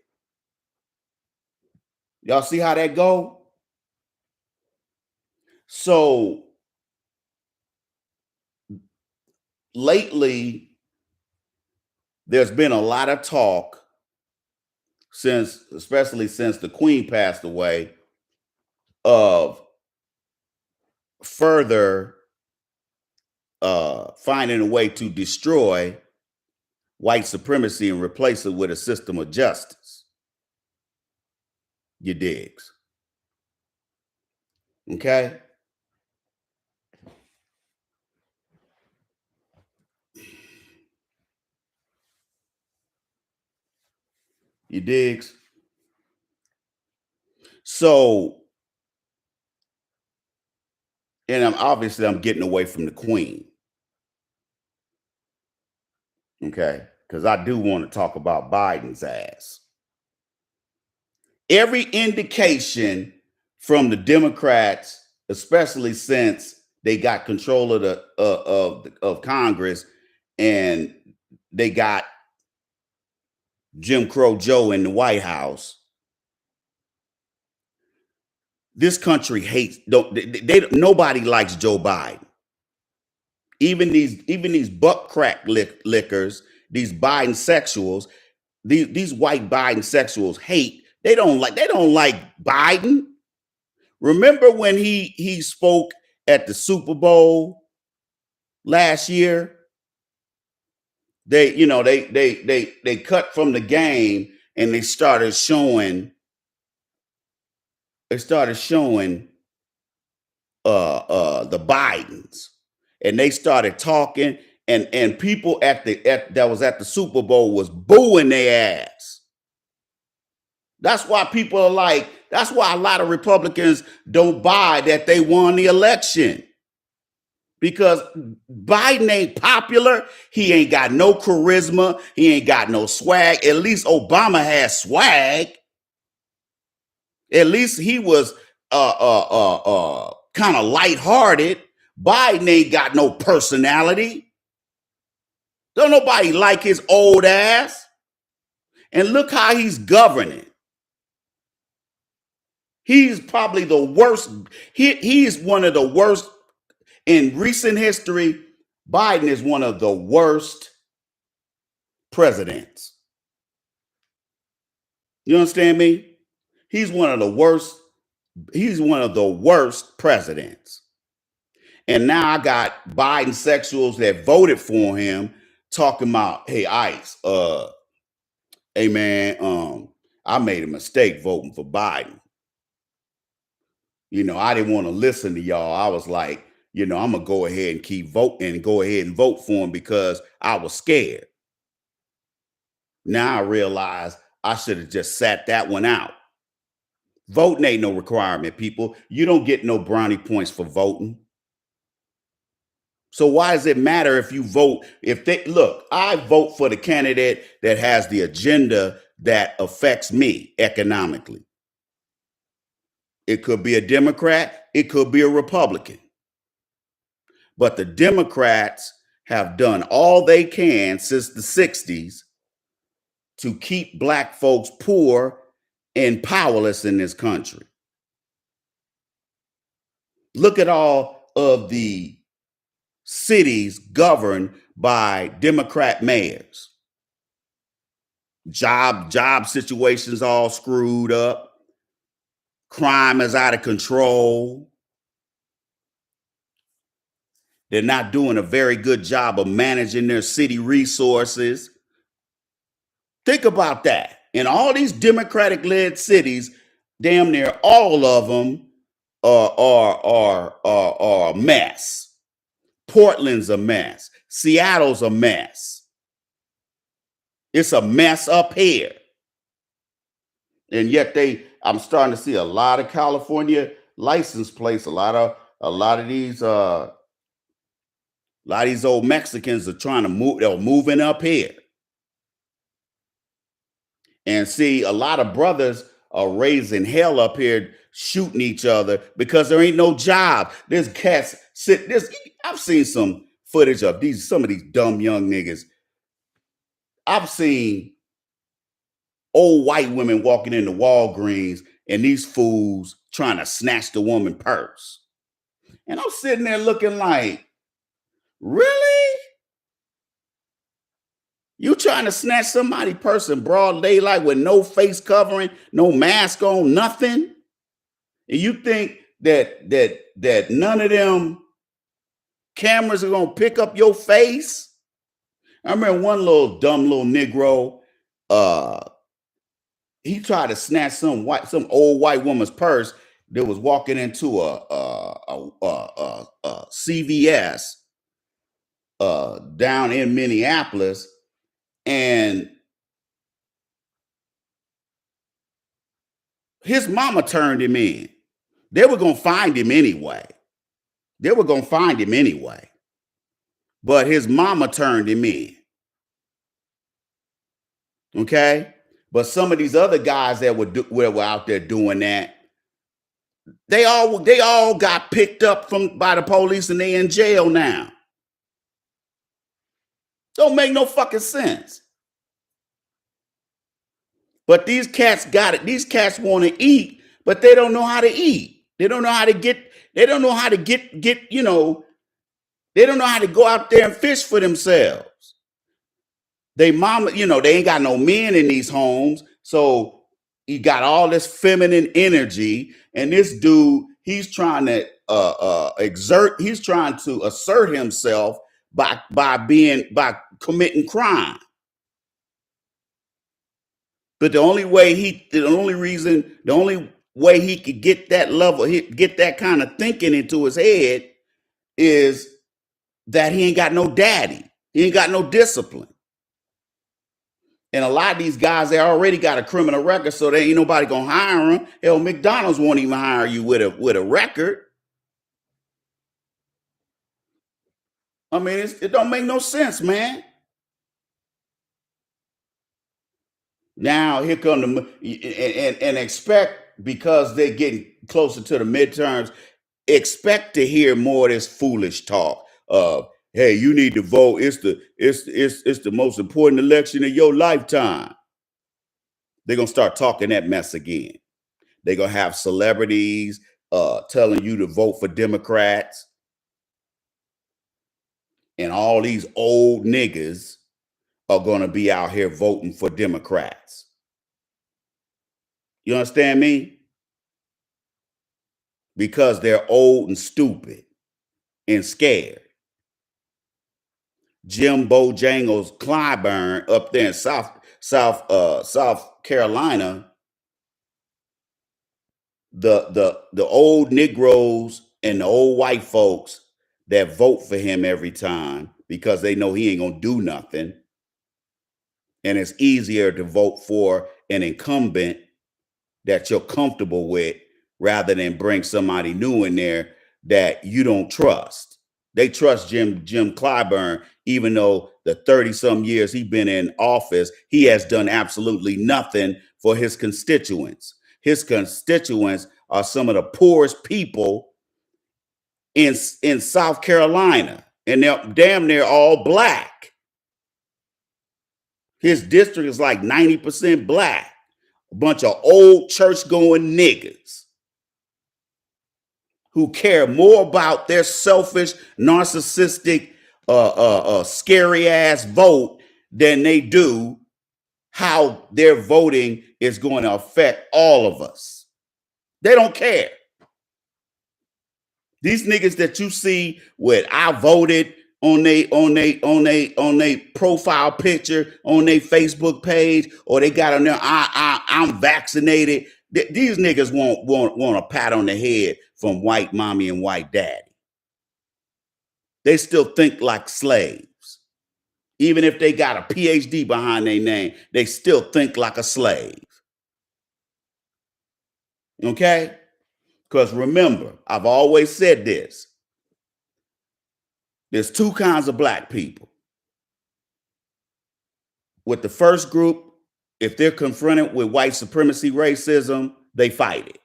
Y'all see how that go? So lately, there's been a lot of talk especially since the Queen passed away, of further finding a way to destroy white supremacy and replace it with a system of justice. You digs? Okay? You digs? So, and I'm getting away from the Queen. Okay? Because I do want to talk about Biden's ass. Every indication from the Democrats, especially since they got control of of Congress and they got Jim Crow Joe in the White House, this country hates. Nobody likes Joe Biden. Even these butt crack lickers, these Biden sexuals, these white Biden sexuals hate. They don't like Biden. Remember when he spoke at the Super Bowl last year? They cut from the game and they started showing the Bidens, and they started talking, and people that was at the Super Bowl was booing their ass. That's why people are like, that's why a lot of Republicans don't buy that they won the election. Because Biden ain't popular. He ain't got no charisma. He ain't got no swag. At least Obama has swag. At least he was kind of lighthearted. Biden ain't got no personality. Don't nobody like his old ass. And look how he's governing. He's probably the worst. He's one of the worst in recent history. Biden is one of the worst presidents. You understand me? He's one of the worst. He's one of the worst presidents. And now I got Biden sexuals that voted for him talking about, hey, ICE, hey man, I made a mistake voting for Biden. You know, I didn't want to listen to y'all. I was like, you know, I'm gonna go ahead and keep voting and go ahead and vote for him because I was scared. Now I realize I should have just sat that one out. Voting ain't no requirement, people. You don't get no brownie points for voting. So why does it matter if you vote? If they look, I vote for the candidate that has the agenda that affects me economically. It could be a Democrat, it could be a Republican. But the Democrats have done all they can since the 60s to keep black folks poor and powerless in this country. Look at all of the cities governed by Democrat mayors. Job situations all screwed up. Crime is out of control. They're not doing a very good job of managing their city resources. Think about that. In all these Democratic-led cities, damn near all of them are a mess. Portland's a mess. Seattle's a mess. It's a mess up here. And yet I'm starting to see a lot of California license plates. A lot of these old Mexicans are trying to move. They're moving up here. And see, a lot of brothers are raising hell up here, shooting each other because there ain't no job. There's cats I've seen some footage of some of these dumb young niggas. I've seen old white women walking into Walgreens and these fools trying to snatch the woman purse. And I'm sitting there looking like, really? You trying to snatch somebody's purse in broad daylight with no face covering, no mask on, nothing? And you think that none of them cameras are gonna pick up your face? I remember one dumb little Negro, he tried to snatch some old white woman's purse that was walking into a CVS down in Minneapolis, and his mama turned him in. They were gonna find him anyway. But his mama turned him in. Okay? But some of these other guys that were out there doing that, they all got picked up by the police and they in jail now. Don't make no fucking sense. But these cats got it. These cats want to eat, but they don't know how to eat. They don't know how to get, you know, they don't know how to go out there and fish for themselves. They mama, you know, they ain't got no men in these homes. So he got all this feminine energy. And this dude, he's trying to assert himself by committing crime. But the only way he could get that level, get that kind of thinking into his head is that he ain't got no daddy. He ain't got no discipline. And a lot of these guys, they already got a criminal record, so there ain't nobody gonna hire them. Hell, McDonald's won't even hire you with a record. I mean, it don't make no sense, man. Now here come and expect, because they're getting closer to the midterms, expect to hear more of this foolish talk of, hey, you need to vote. It's the most important election of your lifetime. They're going to start talking that mess again. They're going to have celebrities telling you to vote for Democrats. And all these old niggas are going to be out here voting for Democrats. You understand me? Because they're old and stupid and scared. Jim Bojangles Clyburn up there in South Carolina, the old Negroes and the old white folks that vote for him every time because they know he ain't gonna do nothing. And it's easier to vote for an incumbent that you're comfortable with rather than bring somebody new in there that you don't trust. They trust Jim Clyburn, even though the 30-some years he's been in office, he has done absolutely nothing for his constituents. His constituents are some of the poorest people in South Carolina, and they're damn near all black. His district is like 90% black. A bunch of old church-going niggas who care more about their selfish, narcissistic, scary-ass vote than they do how their voting is going to affect all of us. They don't care. These niggas that you see with "I voted" on they profile picture, on their Facebook page, or they got on there, I'm vaccinated. These niggas want a pat on the head from white mommy and white daddy. They still think like slaves. Even if they got a PhD behind their name, they still think like a slave. Okay? Because remember, I've always said this. There's two kinds of black people. With the first group, if they're confronted with white supremacy racism, they fight it.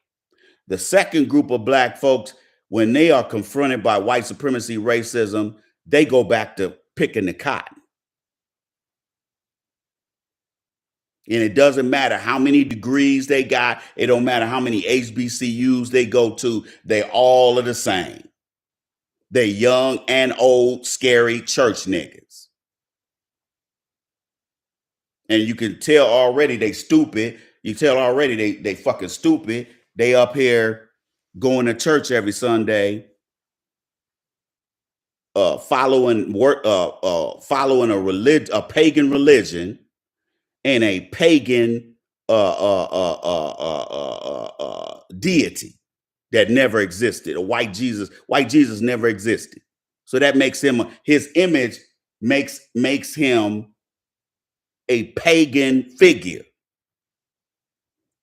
The second group of black folks, when they are confronted by white supremacy racism, they go back to picking the cotton. And it doesn't matter how many degrees they got. It don't matter how many HBCUs they go to. They all are the same. They're young and old, scary church niggas. And you can tell already they stupid. You tell already they fucking stupid. They up here going to church every Sunday, following a pagan religion and a pagan deity that never existed. A white Jesus never existed. So that makes him, his image makes him a pagan figure.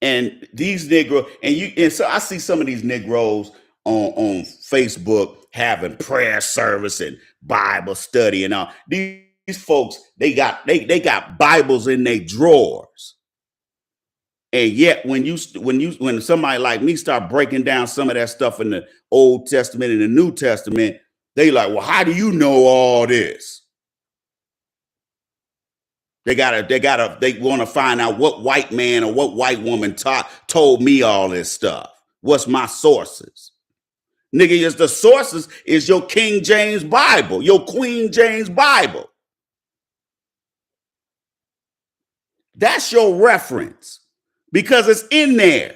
And these Negroes, and so I see some of these Negroes on Facebook having prayer service and Bible study and all. These folks, they got Bibles in their drawers. And yet when somebody like me start breaking down some of that stuff in the Old Testament and the New Testament, they like, well, how do you know all this? They want to find out what white man or what white woman told me all this stuff. What's my sources? Nigga, the sources is your King James Bible, your Queen James Bible. That's your reference because it's in there.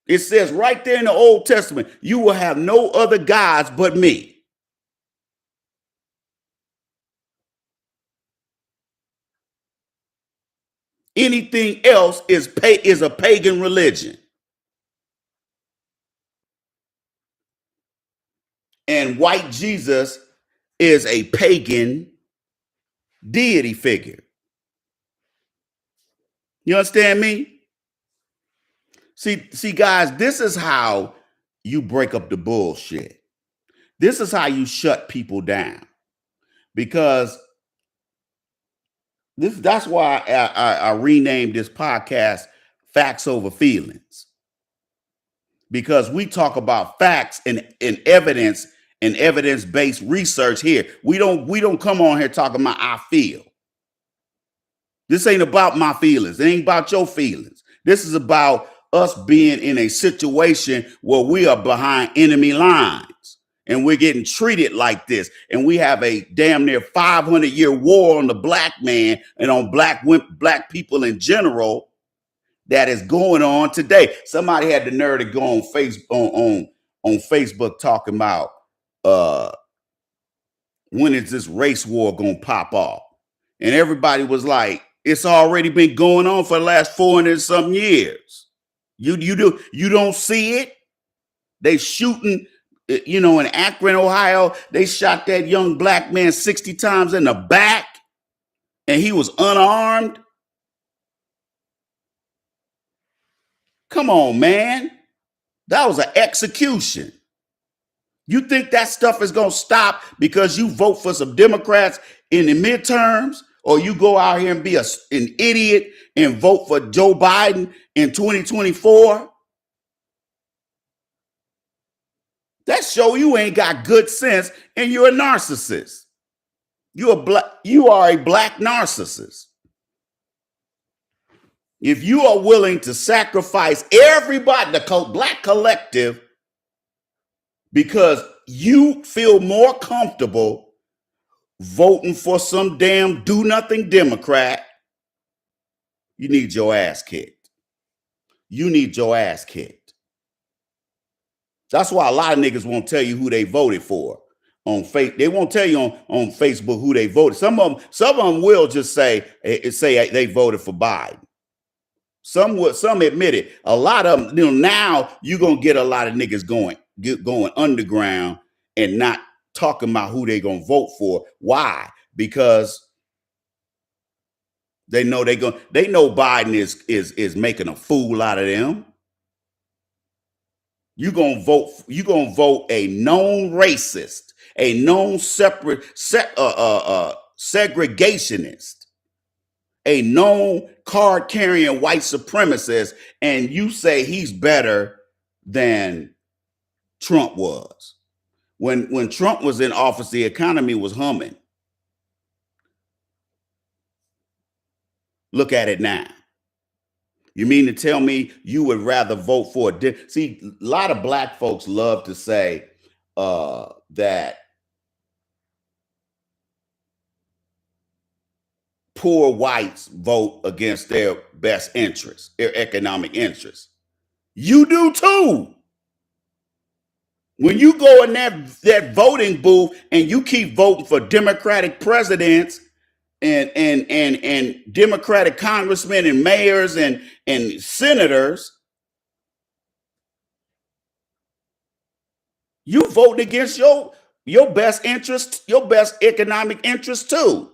It says right there in the Old Testament, you will have no other gods but me. Anything else is a pagan religion. And white Jesus is a pagan deity figure. You understand me? See, guys, this is how you break up the bullshit. This is how you shut people down. Because that's why I renamed this podcast Facts Over Feelings. Because we talk about facts and evidence and evidence-based research here. We don't come on here talking about I feel. This ain't about my feelings. It ain't about your feelings. This is about us being in a situation where we are behind enemy lines and we're getting treated like this. And we have a damn near 500-year war on the black man and on black people in general that is going on today. Somebody had the nerve to go on Facebook talking about when is this race war gonna pop off? And everybody was like, it's already been going on for the last 400 something years. You don't see it? They shooting, in Akron, Ohio, they shot that young black man 60 times in the back and he was unarmed. Come on, man. That was an execution. You think that stuff is going to stop because you vote for some Democrats in the midterms, or you go out here and be an idiot and vote for Joe Biden in 2024? That show you ain't got good sense and you're a narcissist. You are a black narcissist. If you are willing to sacrifice everybody, the black collective, because you feel more comfortable voting for some damn do-nothing Democrat, you need your ass kicked. You need your ass kicked. That's why a lot of niggas won't tell you who they voted for on Facebook. They won't tell you on Facebook who they voted. Some of them will just say they voted for Biden. Some admit it. A lot of them, now you're gonna get a lot of niggas going underground and not talking about who they gonna vote for. Why? Because they know Biden is making a fool out of them. You're gonna vote a known racist, a known segregationist, a known card-carrying white supremacist, and you say he's better than Trump was. When Trump was in office, the economy was humming. Look at it now. You mean to tell me you would rather vote for see, a lot of black folks love to say that poor whites vote against their best interests, their economic interests. You do too. When you go in that voting booth and you keep voting for Democratic presidents and Democratic congressmen and mayors and senators, you vote against your best interest, your best economic interest too.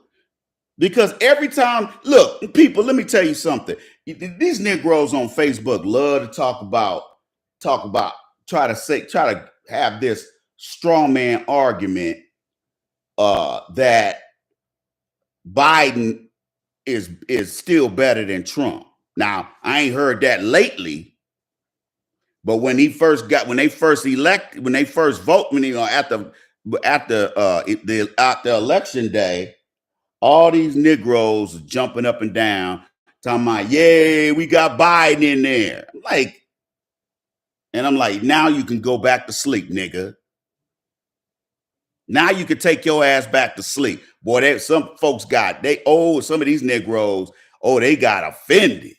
Because every time, look, people, let me tell you something. These Negroes on Facebook love to talk about, try to have this straw man argument that Biden is still better than Trump. Now, I ain't heard that lately, but when they first vote, after election day, all these Negroes jumping up and down, talking about, yay, we got Biden in there. I'm like, now you can go back to sleep, nigga. Now you can take your ass back to sleep. Boy, some folks some of these Negroes, they got offended.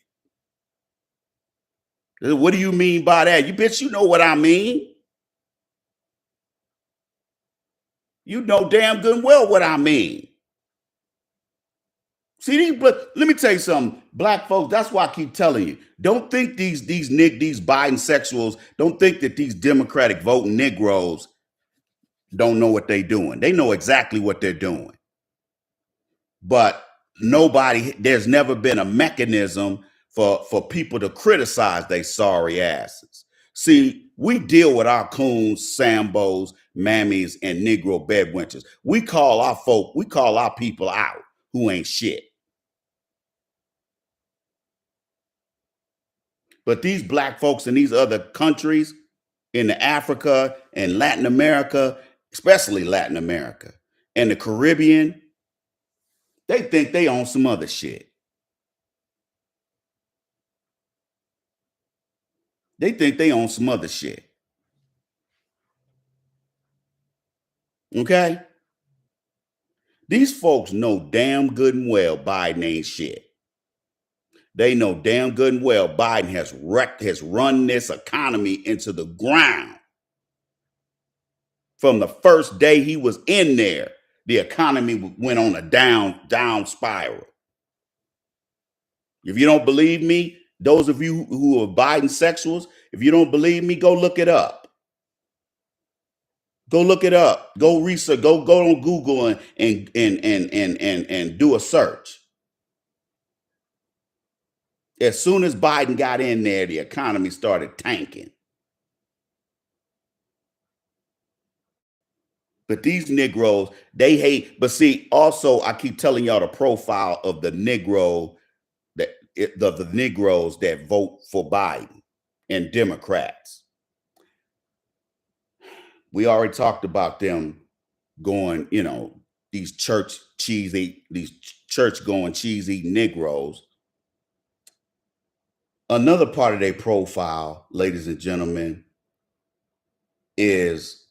What do you mean by that? You know what I mean. You know damn good and well what I mean. See, but let me tell you something, black folks, that's why I keep telling you, don't think these Biden sexuals, don't think that these Democratic voting Negroes don't know what they're doing. They know exactly what they're doing. But there's never been a mechanism for people to criticize they sorry asses. See, we deal with our coons, Sambos, mammies, and Negro bedwenchers. We call our people out who ain't shit. But these black folks in these other countries, in Africa and Latin America, especially Latin America and the Caribbean, they think they own some other shit. They think they own some other shit. Okay? These folks know damn good and well Biden ain't shit. They know damn good and well Biden has run this economy into the ground. From the first day he was in there, the economy went on a down spiral. If you don't believe me, those of you who are Biden sexuals, if you don't believe me, go look it up. Go look it up. Go research. Go on Google and do a search. As soon as Biden got in there, the economy started tanking. But these Negroes, they hate. But see, also, I keep telling y'all the profile of the Negro the Negroes that vote for Biden and Democrats. We already talked about them going, these church going cheesy Negroes. Another part of their profile, ladies and gentlemen, is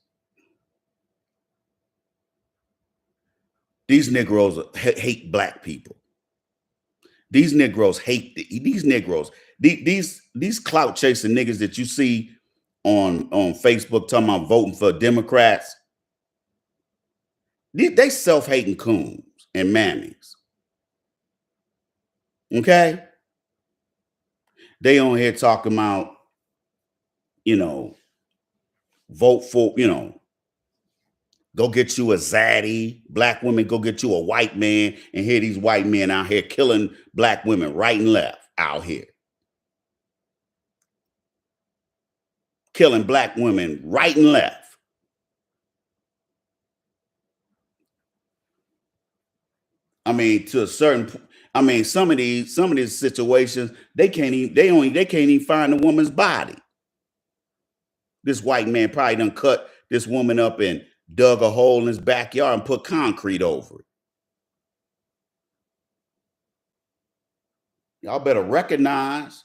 these Negroes hate black people. These Negroes hate these Negroes. These clout chasing niggas that you see on Facebook talking about voting for Democrats. They self-hating coons and mammies. Okay? They on here talking about, vote for, go get you a zaddy. Black women, go get you a white man. And here these white men out here killing black women right and left out here. Killing black women right and left. I mean, to a certain, some of these situations, they can't even find a woman's body. This white man probably done cut this woman up and dug a hole in his backyard and put concrete over it. Y'all better recognize.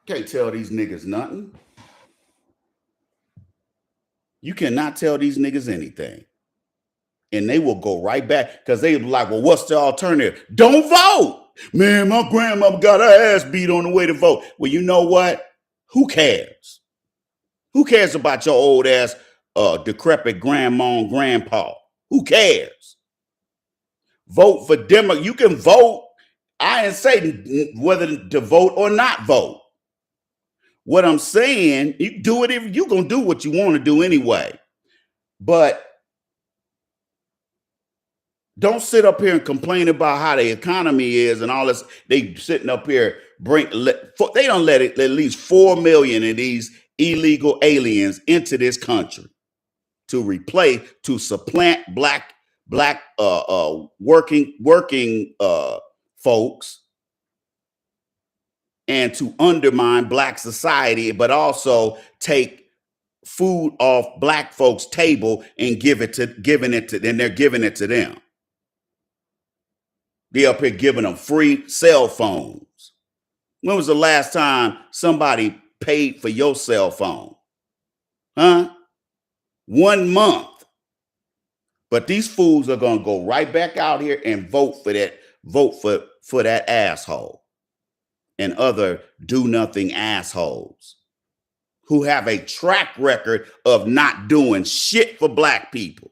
Can't tell these niggas nothing. You cannot tell these niggas anything. And they will go right back because they be like, well, what's the alternative? Don't vote. Man, my grandmother got her ass beat on the way to vote. Well, you know what? Who cares? Who cares about your old ass decrepit grandma and grandpa? Who cares? Vote for Democrat. You can vote. I ain't saying whether to vote or not vote. What I'm saying, you do it if you're going to do what you want to do anyway. But don't sit up here and complain about how the economy is and all this. They sitting up here, they don't let at least 4 million of these illegal aliens into this country to supplant black working folks and to undermine black society, but also take food off black folks' table and giving it to them. They up here giving them free cell phones. When was the last time somebody paid for your cell phone? Huh? 1 month. But these fools are gonna go right back out here and vote for that asshole and other do-nothing assholes who have a track record of not doing shit for black people,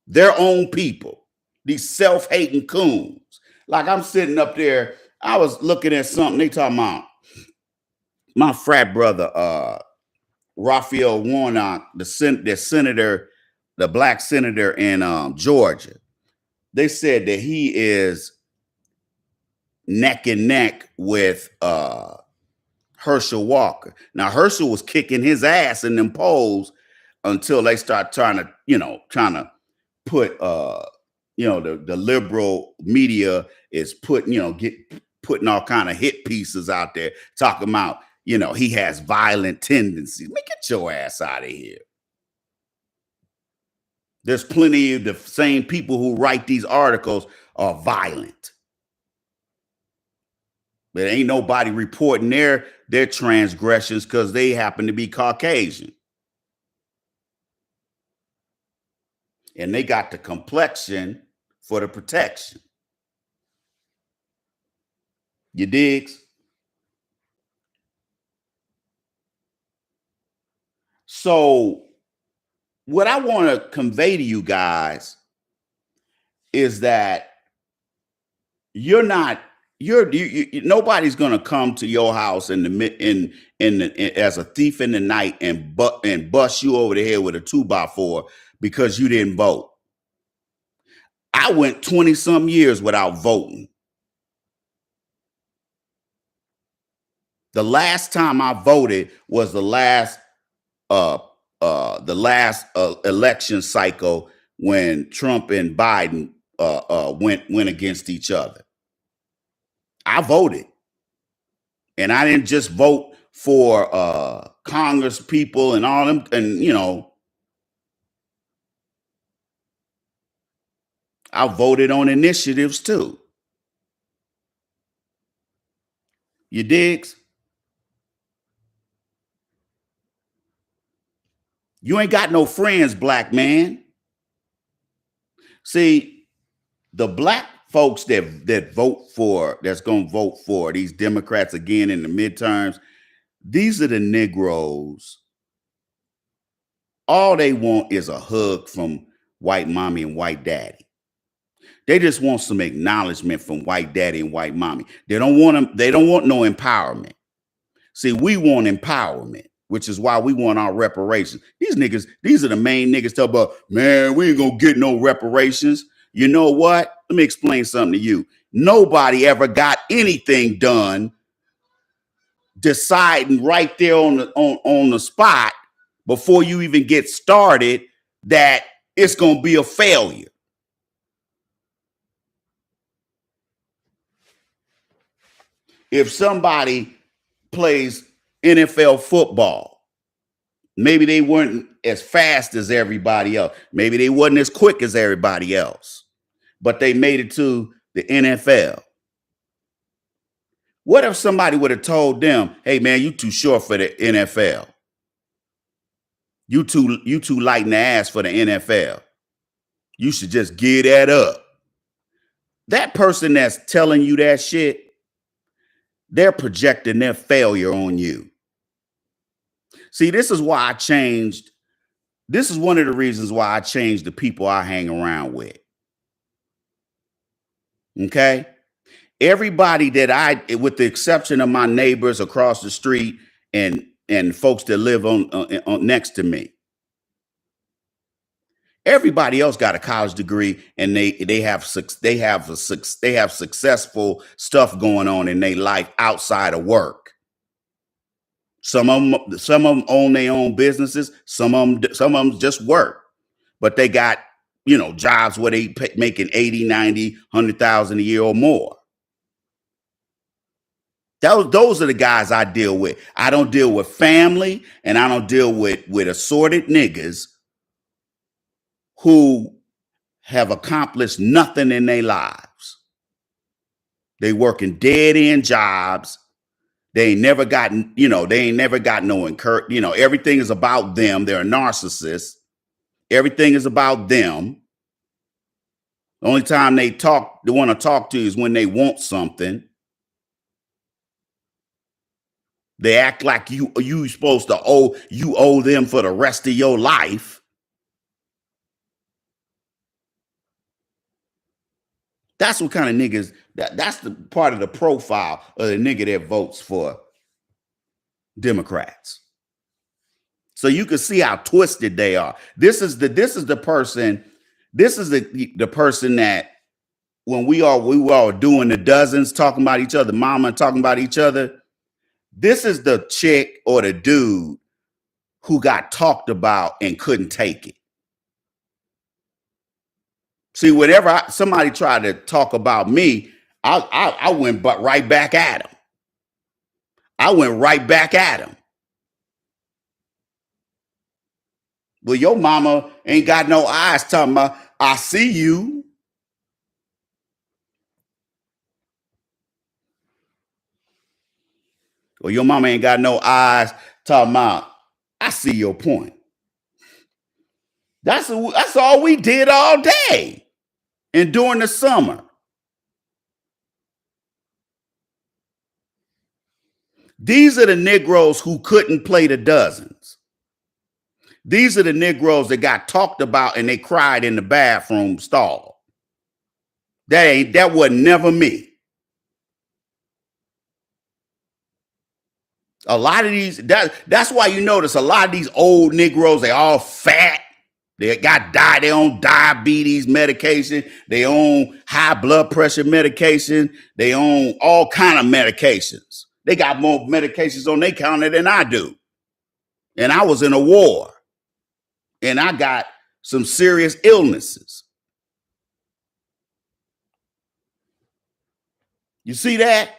their own people, these self-hating coons. Like I'm sitting up there, I was looking at something, they talking about my frat brother, Raphael Warnock, the senator, the black senator in Georgia. They said that he is neck and neck with Herschel Walker. Now Herschel was kicking his ass in them polls until they start trying to put the liberal media is putting all kind of hit pieces out there talking about he has violent tendencies. Man, get your ass out of here. There's plenty of the same people who write these articles are violent. But ain't nobody reporting their transgressions because they happen to be Caucasian. And they got the complexion for the protection. You digs? So what I want to convey to you guys is that nobody's going to come to your house as a thief in the night and bust you over the head with a 2x4 because you didn't vote. I went 20 some years without voting. The last time I voted was the last election cycle when Trump and Biden went against each other. I voted, and I didn't just vote for Congress people and all them, and I voted on initiatives too. You digs? You ain't got no friends, black man. See, the black folks that's gonna vote for these Democrats again in the midterms, these are the Negroes. All they want is a hug from white mommy and white daddy. They just want some acknowledgement from white daddy and white mommy. They don't want no empowerment. See, we want empowerment, which is why we want our reparations. These are the main niggas talk about, man, we ain't gonna get no reparations. You know what? Let me explain something to you. Nobody ever got anything done deciding right there on the spot before you even get started that it's gonna be a failure. If somebody plays NFL football, maybe they weren't as fast as everybody else. Maybe they wasn't as quick as everybody else, but they made it to the NFL. What if somebody would have told them, hey man, you too short for the NFL. You too light in the ass for the NFL. You should just give that up. That person that's telling you that shit, they're projecting their failure on you. See, this is why I changed. This is one of the reasons why I changed the people I hang around with. Okay? Everybody that with the exception of my neighbors across the street and folks that live on next to me, everybody else got a college degree and they have successful stuff going on in their life outside of work. Some of them own their own businesses. Some of them just work, but they got jobs where they making 80, 90, 100,000 a year or more. Those are the guys I deal with. I don't deal with family, and I don't deal with assorted niggas who have accomplished nothing in their lives. They working dead end jobs. They ain't never gotten, no encouragement. Everything is about them. They're a narcissist. Everything is about them. The only time they want to talk to you is when they want something. They act like you supposed to owe them for the rest of your life. That's what kind of niggas, that's the part of the profile of the nigga that votes for Democrats. So you can see how twisted they are. This is the person that when we were doing the dozens, talking about each other, mama talking about each other. This is the chick or the dude who got talked about and couldn't take it. See, whenever somebody tried to talk about me, I went right back at him. I went right back at him. Well, your mama ain't got no eyes talking about, I see you. Well, your mama ain't got no eyes. Talking about, I see your point. That's all we did all day and during the summer. These are the Negroes who couldn't play the dozens. These are the Negroes that got talked about and they cried in the bathroom stall. That was never me. A lot of these, that's why you notice a lot of these old Negroes, they all fat. They own diabetes medication. They own high blood pressure medication. They own all kind of medications. They got more medications on their counter than I do. And I was in a war. And I got some serious illnesses. You see that?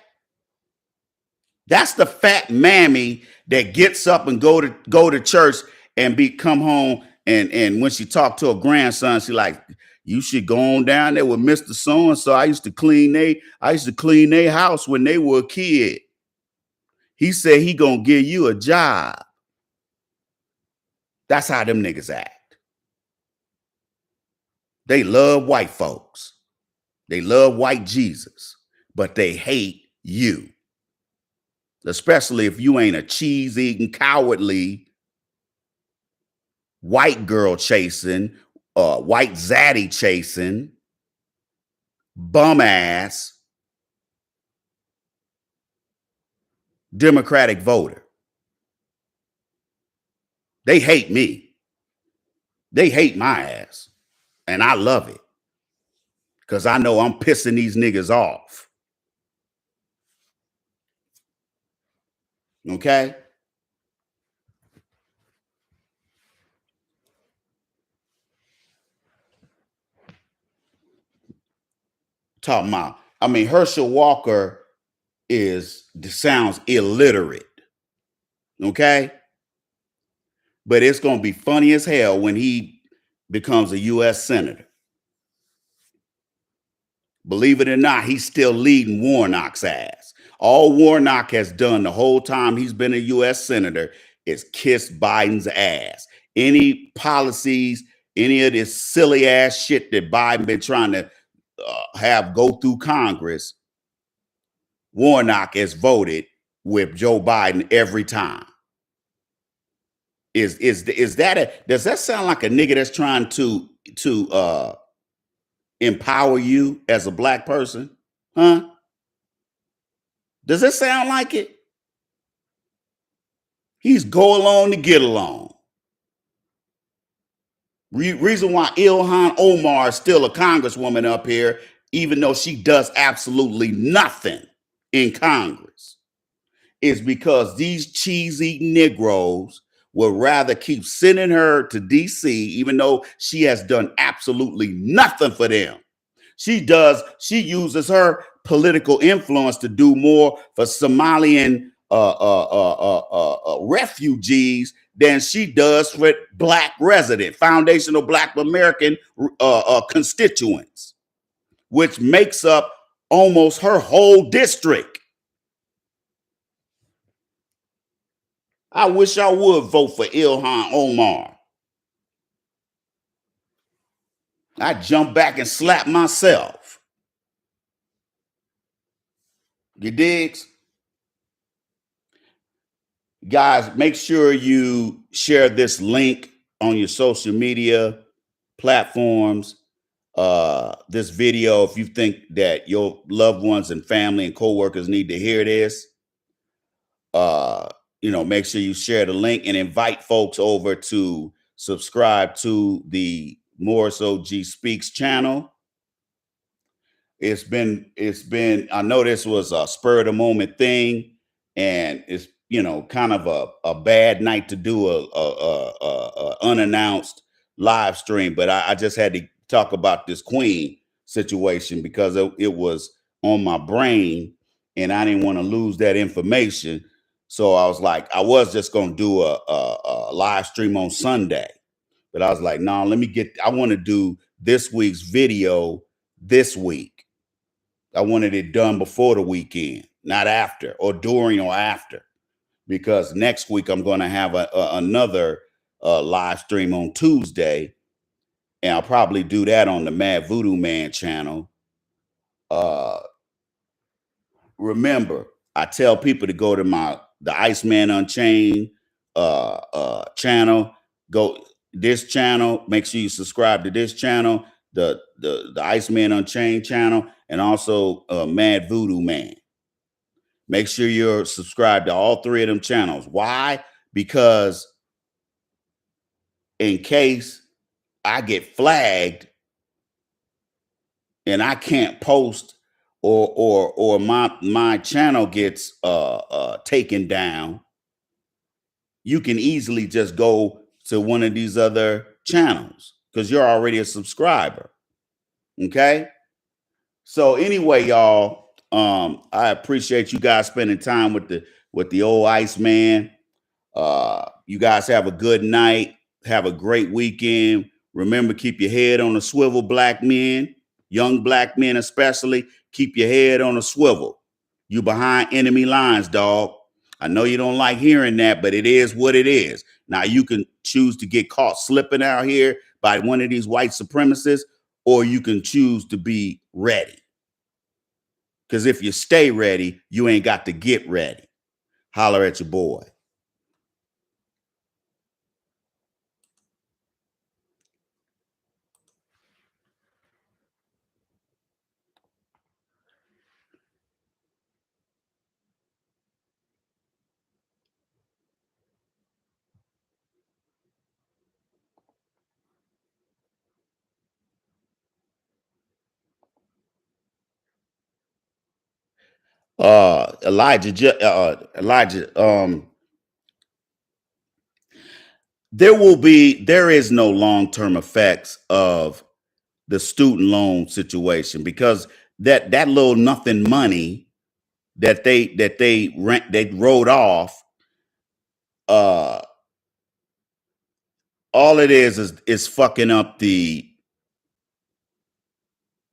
That's the fat mammy that gets up and go to church and come home. And when she talked to her grandson, she like, you should go on down there with Mr. So-and-so. I used to clean their house when they were a kid. He said he gonna give you a job. That's how them niggas act. They love white folks. They love white Jesus, but they hate you. Especially if you ain't a cheese-eating, cowardly, white girl chasing, white zaddy chasing, bum ass, Democratic voter. They hate me. They hate my ass. And I love it. Because I know I'm pissing these niggas off. Okay? Talking about, Herschel Walker sounds illiterate. Okay? But it's going to be funny as hell when he becomes a U.S. Senator. Believe it or not, he's still leading Warnock's ass. All Warnock has done the whole time he's been a U.S. Senator is kiss Biden's ass. Any policies, any of this silly ass shit that Biden been trying to have go through Congress, Warnock has voted with Joe Biden every time. Does that sound like a nigga that's trying to empower you as a black person? Huh? Does it sound like it? He's go along to get along. Reason why Ilhan Omar is still a congresswoman up here, even though she does absolutely nothing in Congress, is because these cheesy Negroes would rather keep sending her to DC, even though she has done absolutely nothing for them. She uses her political influence to do more for Somalian refugees than she does with black resident, foundational Black American constituents, which makes up almost her whole district. I wish I would vote for Ilhan Omar. I'd jump back and slap myself. You digs? Guys, make sure you share this link on your social media platforms. This video, if you think that your loved ones and family and coworkers need to hear this, make sure you share the link and invite folks over to subscribe to the MoorishOG Speaks channel. It's been, I know this was a spur of the moment thing, and it's, kind of a bad night to do a unannounced live stream, but I just had to talk about this Queen situation because it was on my brain and I didn't want to lose that information. So I was like, I was just going to do a live stream on Sunday, but I was like, no, I want to do this week's video this week. I wanted it done before the weekend, not after or during or after. because next week I'm going to have another live stream on Tuesday, and I'll probably do that on the Mad Voodoo Man channel. Remember, I tell people to go to the Iceman Unchained channel. Go this channel. Make sure you subscribe to this channel, the Iceman Unchained channel, and also Mad Voodoo Man. Make sure you're subscribed to all three of them channels. Why? Because in case I get flagged and I can't post, or my channel gets taken down, you can easily just go to one of these other channels because you're already a subscriber. Okay. So anyway, y'all, I appreciate you guys spending time with the old Iceman. You guys have a good night. Have a great weekend. Remember, keep your head on a swivel, black men, young black men especially. Keep your head on a swivel. You behind enemy lines, dog. I know you don't like hearing that, but it is what it is. Now, you can choose to get caught slipping out here by one of these white supremacists, or you can choose to be ready. Because if you stay ready, you ain't got to get ready. Holler at your boy. Elijah, there is no long-term effects of the student loan situation, because that little nothing money that they wrote off, all it is fucking up the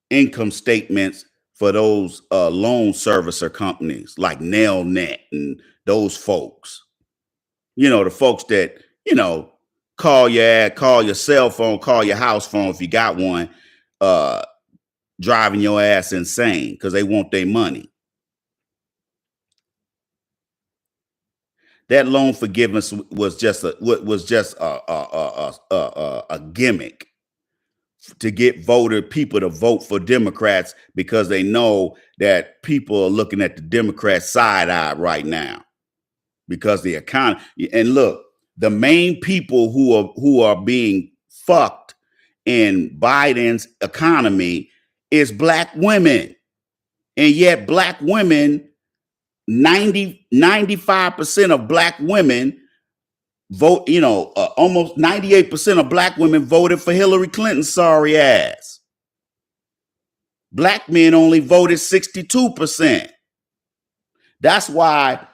income statements for those loan servicer companies like NailNet and those folks. The folks that, call your cell phone, call your house phone if you got one, driving your ass insane because they want their money. That loan forgiveness was just a gimmick to get people to vote for Democrats, because they know that people are looking at the Democrat side-eye right now because the economy. And look, the main people who are being fucked in Biden's economy is black women. And yet black women, 95% of black women vote, almost 98% of black women voted for Hillary Clinton's sorry ass. Black men only voted 62%. That's why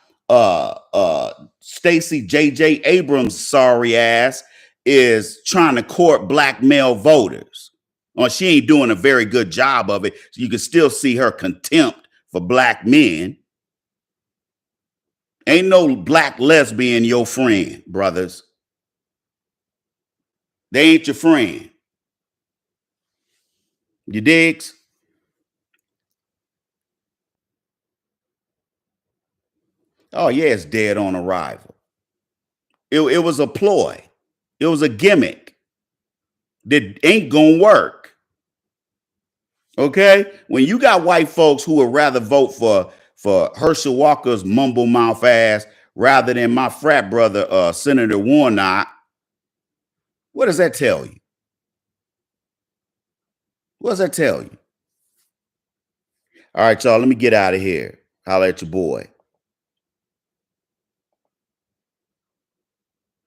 Stacey J.J. Abrams' sorry ass is trying to court black male voters. Well, she ain't doing a very good job of it. So you can still see her contempt for black men. Ain't no black lesbian your friend, brothers. They ain't your friend. You digs? Oh, yeah, it's dead on arrival. It was a ploy. It was a gimmick that ain't gonna work. Okay? When you got white folks who would rather vote for Herschel Walker's mumble mouth ass rather than my frat brother, Senator Warnock, what does that tell you? What does that tell you? All right, y'all, let me get out of here. Holla at your boy.